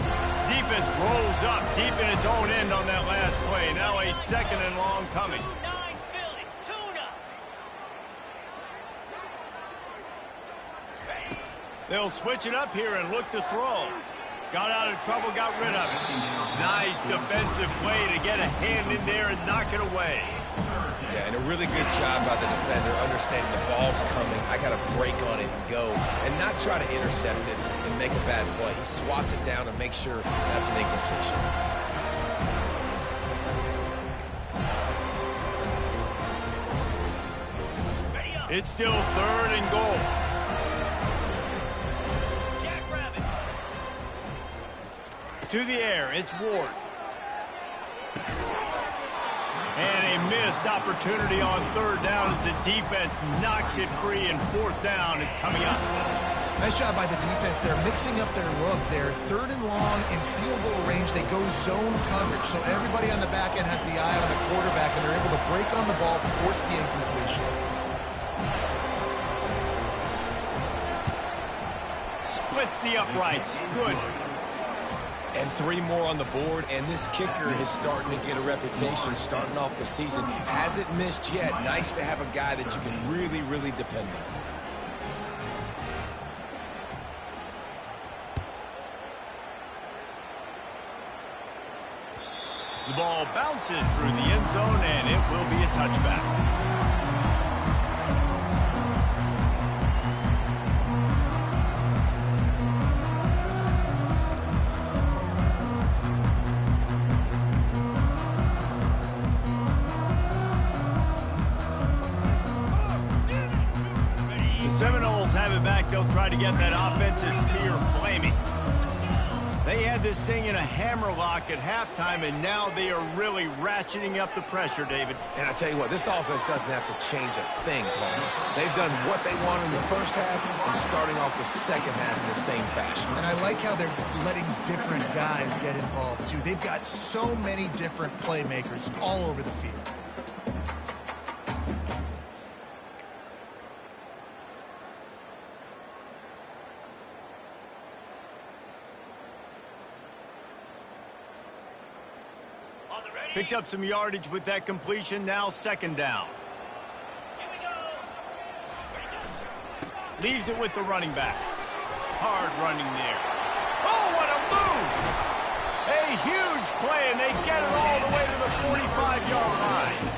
Defense rolls up deep in its own end on that last play. Now a 2nd and long coming. They'll switch it up here and look to throw. Got out of trouble, got rid of it. Nice defensive play to get a hand in there and knock it away. Yeah, and a really good job by the defender, understanding the ball's coming. I got to break on it and go, and not try to intercept it and make a bad play. He swats it down and makes sure that's an incompletion. It's still 3rd and goal. To the air, it's Ward. And a missed opportunity on 3rd down as the defense knocks it free, and 4th down is coming up. Nice job by the defense. They're mixing up their look. They're 3rd and long in field goal range. They go zone coverage, so everybody on the back end has the eye on the quarterback, and they're able to break on the ball, force the incompletion. Splits the uprights. Good. And 3 more on the board, and this kicker is starting to get a reputation starting off the season. Hasn't missed yet. Nice to have a guy that you can really, really depend on. The ball bounces through the end zone, and it will be a touchback. Seminoles have it back. They'll try to get that offensive spear flaming. They had this thing in a hammerlock at halftime, and now they are really ratcheting up the pressure, David. And I tell you what, this offense doesn't have to change a thing, Palmer. They've done what they want in the first half and starting off the second half in the same fashion. And I like how they're letting different guys get involved, too. They've got so many different playmakers all over the field. Picked up some yardage with that completion. Now 2nd down. Leaves it with the running back. Hard running there. Oh, what a move! A huge play, and they get it all the way to the 45-yard line.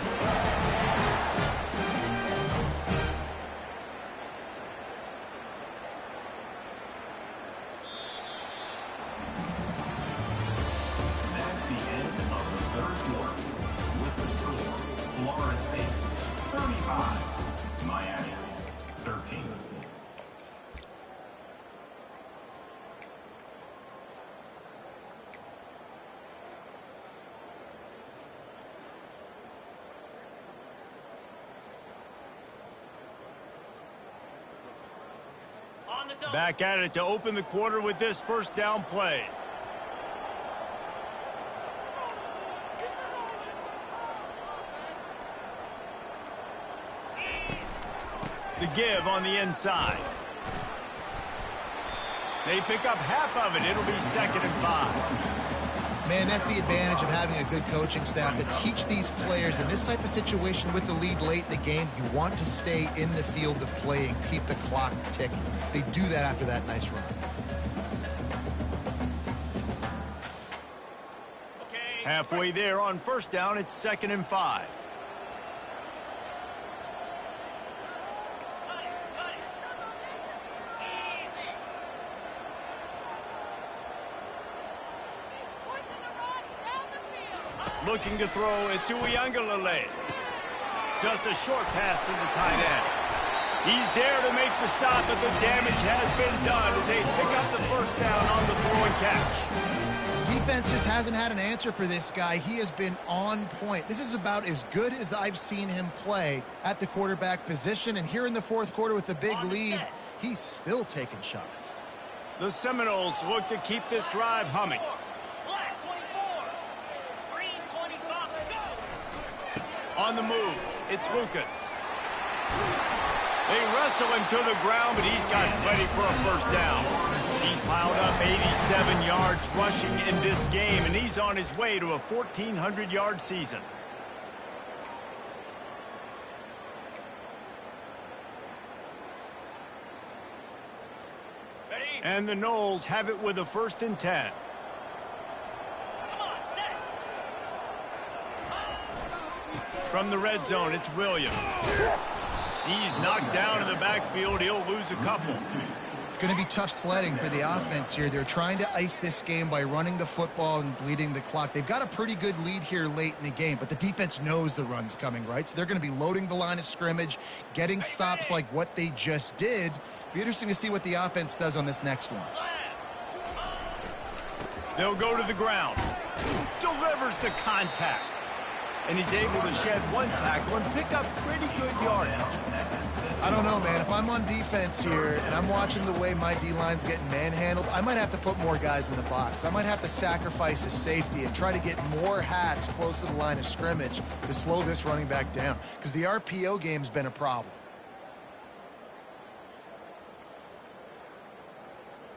That's the end of the third quarter. With the score, Florida State 35, Miami 13. On the double. Back at it to open the quarter with this first down play. The give on the inside. They pick up half of it. It'll be 2nd and 5. Man, that's the advantage of having a good coaching staff to teach these players in this type of situation with the lead late in the game. You want to stay in the field of play and keep the clock ticking. They do that after that nice run. Okay. Halfway there on first down, it's 2nd and 5. Cut it, cut it. Easy. Pushing the run down the field. Looking to throw it to Uiagalelei. Just a short pass to the tight end. He's there to make the stop, but the damage has been done as they pick up the first down on the throw and catch. Defense just hasn't had an answer for this guy. He has been on point. This is about as good as I've seen him play at the quarterback position. And here in the fourth quarter with a big lead, he's still taking shots. The Seminoles look to keep this drive humming. Black 24. Green 25. Go. On the move, it's Lucas. They wrestle him to the ground, but he's got plenty for a first down. He's piled up 87 yards rushing in this game, and he's on his way to a 1,400-yard season. Ready? And the Noles have it with a 1st and 10. Come on, set. From the red zone, it's Williams. He's knocked down in the backfield. He'll lose a couple. It's going to be tough sledding for the offense here. They're trying to ice this game by running the football and bleeding the clock. They've got a pretty good lead here late in the game, but the defense knows the run's coming, right? So they're going to be loading the line of scrimmage, getting stops like what they just did. Be interesting to see what the offense does on this next one. They'll go to the ground. Delivers the contact. And he's able to shed one tackle and pick up pretty good yardage. I don't know, man. If I'm on defense here and I'm watching the way my D-line's getting manhandled, I might have to put more guys in the box. I might have to sacrifice a safety and try to get more hats close to the line of scrimmage to slow this running back down, because the RPO game's been a problem.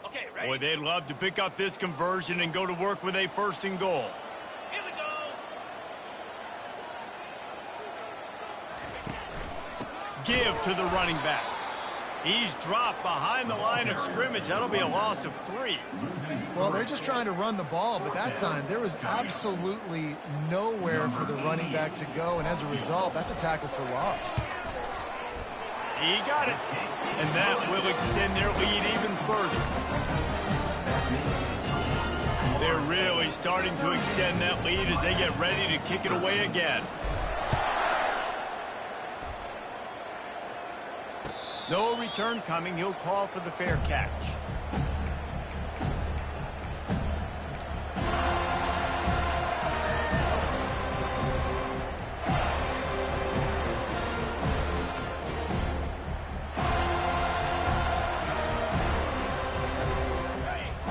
Okay, ready? Boy, they'd love to pick up this conversion and go to work with a 1st and goal. Here we go. Give to the running back. He's dropped behind the line of scrimmage. That'll be a loss of 3. Well, they're just trying to run the ball, but that time there was absolutely nowhere for the running back to go, and as a result, that's a tackle for loss. He got it. And that will extend their lead even further. They're really starting to extend that lead as they get ready to kick it away again. No return coming. He'll call for the fair catch.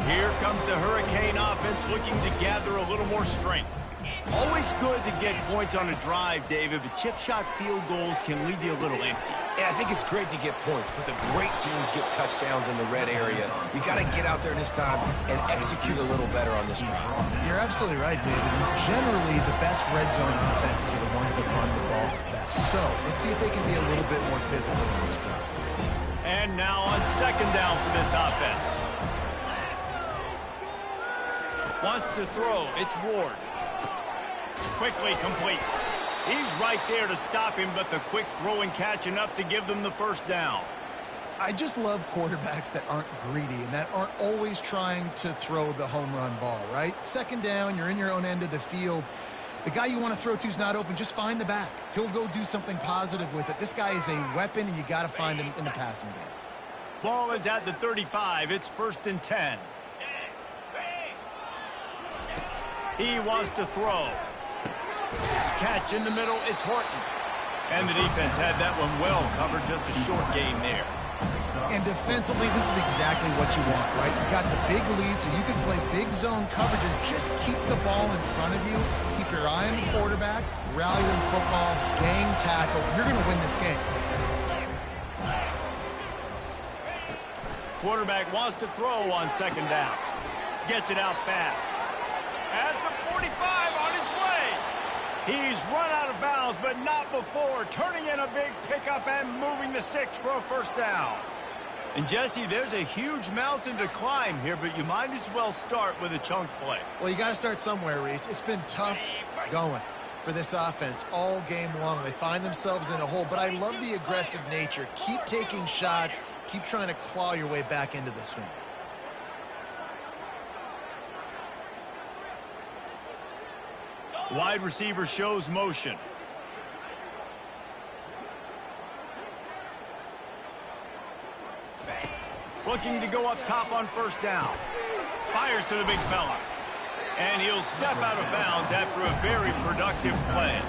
Here comes the Hurricane offense looking to gather a little more strength. Always good to get points on a drive, David, but chip shot field goals can leave you a little empty. Yeah, I think it's great to get points, but the great teams get touchdowns in the red area. You got to get out there this time and execute a little better on this drive. You're absolutely right, David. Generally, the best red zone defenses are the ones that run the ball the best. So let's see if they can be a little bit more physical on this drive. And now on second down for this offense. Wants to throw. It's Ward. Quickly complete. He's right there to stop him, but the quick throw and catch enough to give them the first down. I just love quarterbacks that aren't greedy and that aren't always trying to throw the home run ball, right? Second down, you're in your own end of the field. The guy you want to throw to is not open. Just find the back. He'll go do something positive with it. This guy is a weapon, and you got to find him in the passing game. Ball is at the 35. It's 1st and 10. He wants to throw. Catch in the middle. It's Horton. And the defense had that one well covered. Just a short gain there. And defensively, this is exactly what you want, right? You got the big lead, so you can play big zone coverages. Just keep the ball in front of you. Keep your eye on the quarterback. Rally to the football. Gang tackle. You're going to win this game. Quarterback wants to throw on second down. Gets it out fast. At the 45 on his way. He's run out of bounds, but not before. Turning in a big pickup and moving the sticks for a first down. And, Jesse, there's a huge mountain to climb here, but you might as well start with a chunk play. Well, you got to start somewhere, Reese. It's been tough going for this offense all game long. They find themselves in a hole, but I love the aggressive nature. Keep taking shots. Keep trying to claw your way back into this one. Wide receiver shows motion. Looking to go up top on first down. Fires to the big fella. And he'll step out of bounds after a very productive play.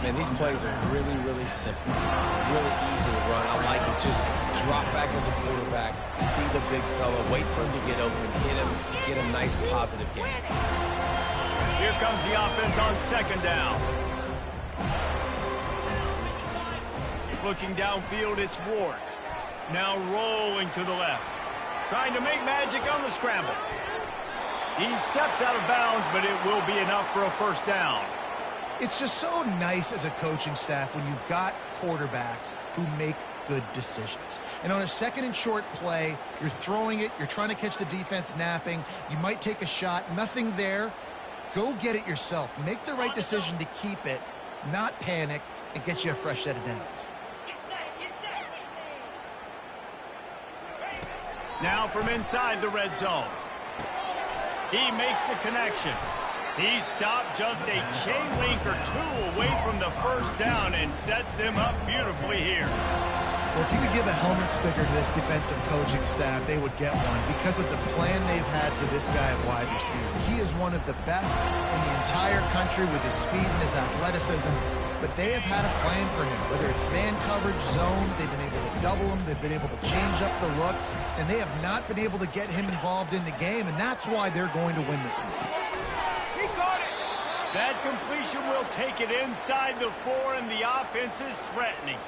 Man, these plays are really, really simple. Really easy to run. I like it. Just drop back as a quarterback, see the big fella, wait for him to get open, hit him, get a nice positive gain. Here comes the offense on second down. Looking downfield, it's Ward. Now rolling to the left. Trying to make magic on the scramble. He steps out of bounds, but it will be enough for a first down. It's just so nice as a coaching staff when you've got quarterbacks who make good decisions. And on a second and short play, you're throwing it, you're trying to catch the defense napping, you might take a shot, nothing there. Go get it yourself. Make the right decision to keep it, not panic, and get you a fresh set of downs. Now from inside the red zone. He makes the connection. He stopped just a chain link or two away from the first down and sets them up beautifully here. Well, if you could give a helmet sticker to this defensive coaching staff, they would get one because of the plan they've had for this guy at wide receiver. He is one of the best in the entire country with his speed and his athleticism, but they have had a plan for him. Whether it's man coverage, zone, they've been able to double him, they've been able to change up the looks, and they have not been able to get him involved in the game, and that's why they're going to win this one. He caught it! That completion will take it inside the 4, and the offense is threatening.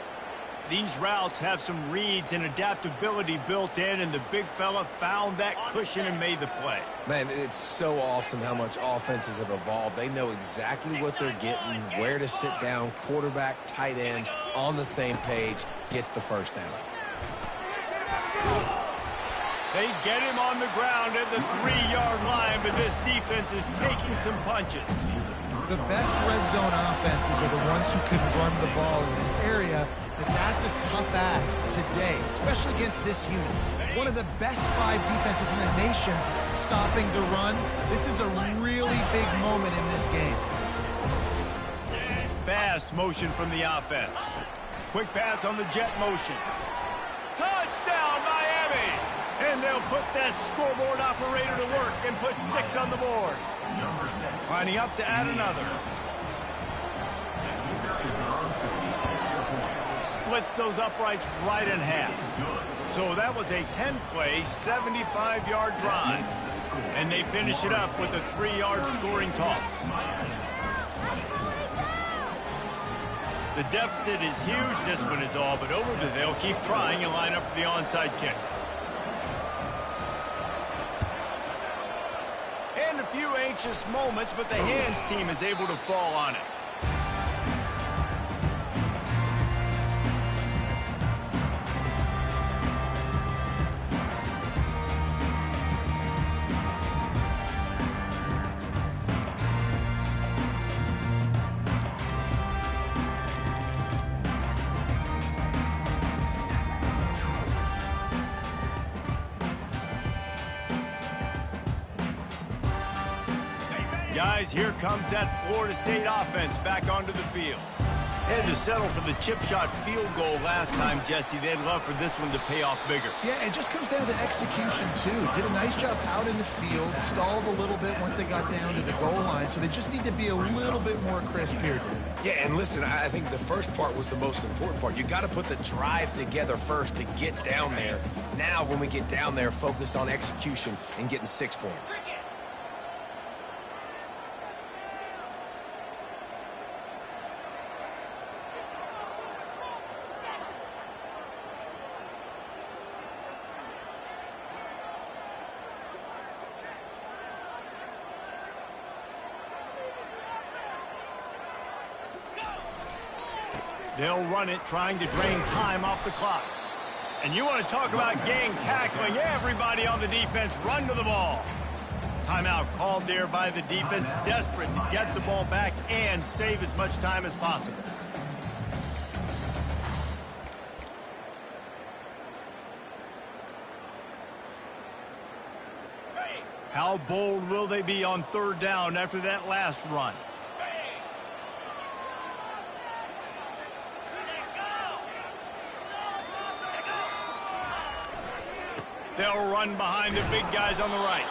These routes have some reads and adaptability built in, and the big fella found that cushion and made the play. Man, it's so awesome how much offenses have evolved. They know exactly what they're getting, where to sit down, quarterback, tight end, on the same page, gets the first down. They get him on the ground at the 3-yard line, but this defense is taking some punches. The best red zone offenses are the ones who can run the ball in this area, but that's a tough ask today, especially against this unit. One of the best 5 defenses in the nation stopping the run. This is a really big moment in this game. Fast motion from the offense. Quick pass on the jet motion. Touchdown, Miami! And they'll put that scoreboard operator to work and put 6 on the board. Lining up to add another. Splits those uprights right in half. So that was a 10-play, 75-yard drive. And they finish it up with a 3-yard scoring toss. The deficit is huge. This one is all but over, but they'll keep trying and line up for the onside kick. And a few anxious moments, but the hands team is able to fall on it. Guys, here comes that Florida State offense back onto the field. They had to settle for the chip shot field goal last time, Jesse. They'd love for this one to pay off bigger. Yeah, it just comes down to execution, too. Did a nice job out in the field, stalled a little bit once they got down to the goal line, so they just need to be a little bit more crisp here. Yeah, and listen, I think the first part was the most important part. You got to put the drive together first to get down there. Now, when we get down there, focus on execution and getting 6 points. They'll run it, trying to drain time off the clock. And you want to talk about gang tackling. Everybody on the defense run to the ball. Timeout called there by the defense, desperate to get the ball back and save as much time as possible. How bold will they be on third down after that last run? They'll run behind the big guys on the right.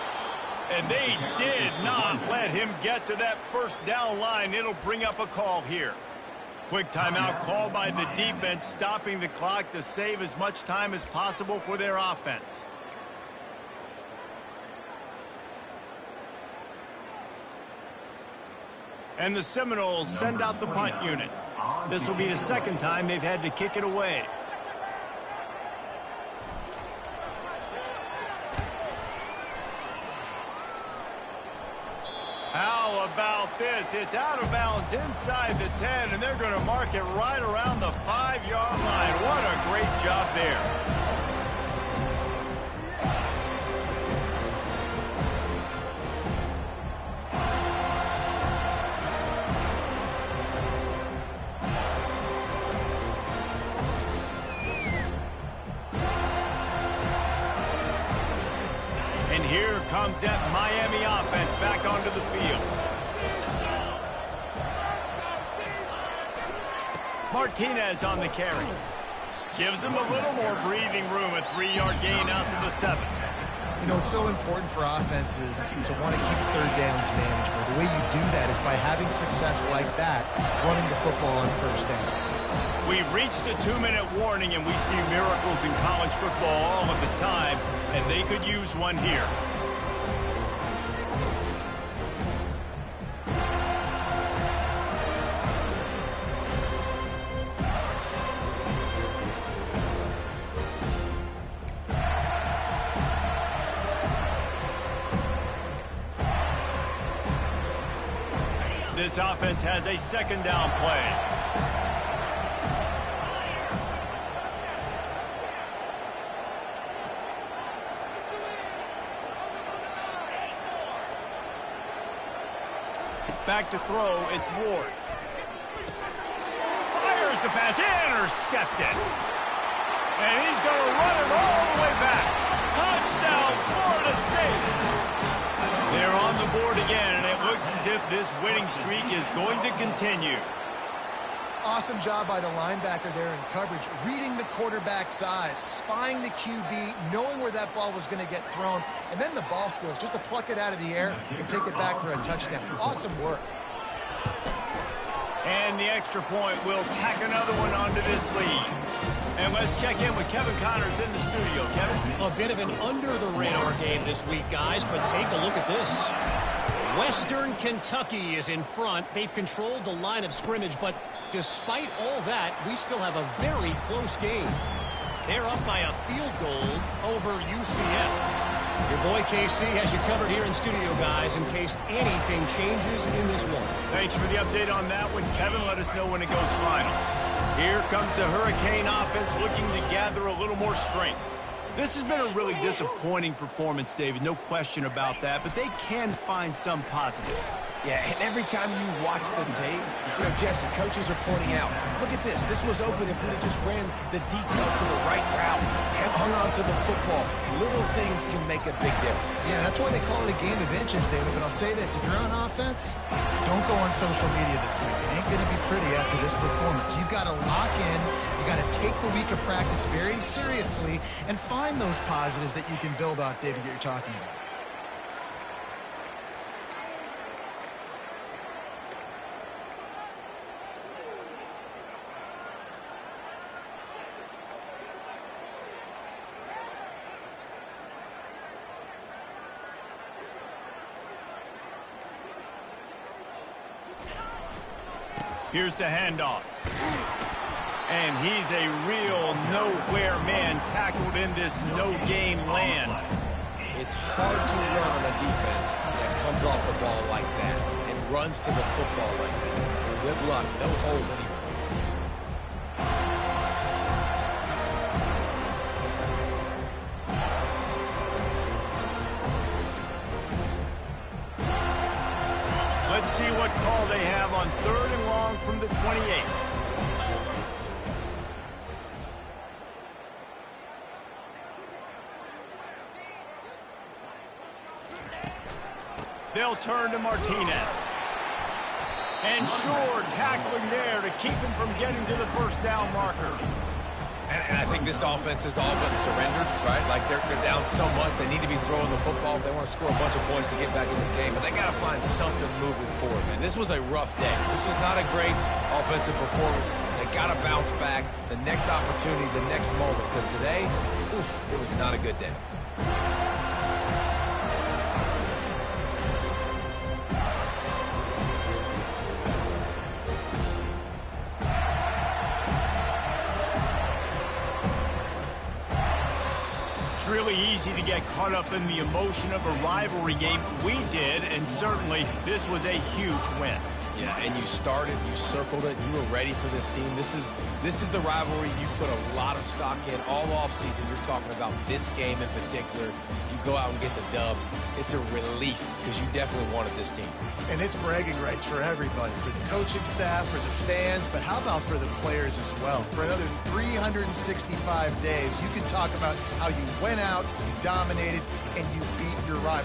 And they did not let him get to that first down line. It'll bring up a call here. Quick timeout call by the defense, stopping the clock to save as much time as possible for their offense. And the Seminoles send out the punt unit. This will be the second time they've had to kick it away. How about this? It's out of bounds inside the 10, and they're going to mark it right around the 5-yard line. What a great job there. And here comes that Miami offense back onto the field. Martinez on the carry. Gives them a little more breathing room, a 3-yard gain out to the 7. You know, it's so important for offenses to want to keep third downs manageable. The way you do that is by having success like that, running the football on first down. We've reached the 2-minute warning, and we see miracles in college football all of the time, and they could use one here. This offense has a second down play. Back to throw, it's Ward. Fires the pass, intercepted. And he's going to run it all the way back. Touchdown, Florida State. They're on the board again, and it looks as if this winning streak is going to continue. Awesome job by the linebacker there in coverage, reading the quarterback's eyes, spying the QB, knowing where that ball was going to get thrown, and then the ball skills, just to pluck it out of the air and take it back for a touchdown. Awesome work. And the extra point will tack another one onto this lead. And let's check in with Kevin Connors in the studio. Kevin? A bit of an under-the-radar game this week, guys, but take a look at this. Western Kentucky is in front. They've controlled the line of scrimmage, but despite all that, we still have a very close game. They're up by a field goal over UCF. Your boy KC has you covered here in studio, guys, in case anything changes in this one. Thanks for the update on that one, Kevin. Let us know when it goes final. Here comes the Hurricane offense looking to gather a little more strength. This has been a really disappointing performance, David, no question about that, but they can find some positive. Yeah, and every time you watch the tape, Jesse, coaches are pointing out, look at this. This was open if we'd have just ran the details to the right route, hung on to the football. Little things can make a big difference. Yeah, that's why they call it a game of inches, David. But I'll say this, if you're on offense, don't go on social media this week. It ain't going to be pretty after this performance. You've got to lock in. You got to take the week of practice very seriously and find those positives that you can build off, David, that you're talking about. Here's the handoff. And he's a real nowhere man tackled in this no-game land. It's hard to run on a defense that comes off the ball like that and runs to the football like that. Good luck. No holes anywhere. Let's see what call they have on 3rd and long from the 28. They'll turn to Martinez. And sure, tackling there to keep him from getting to the first down marker. And I think this offense is all but surrendered, right? Like they're down so much, they need to be throwing the football if they want to score a bunch of points to get back in this game. But they got to find something moving forward, man. This was a rough day. This was not a great offensive performance. They got to bounce back. The next opportunity, the next moment. Because today, it was not a good day. It's really easy to get caught up in the emotion of a rivalry game. We did, and certainly this was a huge win. Yeah, and you started, you circled it, you were ready for this team. This is the rivalry you put a lot of stock in all offseason. You're talking about this game in particular. You go out and get the dub. It's a relief because you definitely wanted this team. And it's bragging rights for everybody, for the coaching staff, for the fans, but how about for the players as well? For another 365 days, you can talk about how you went out, you dominated, and you beat your rival.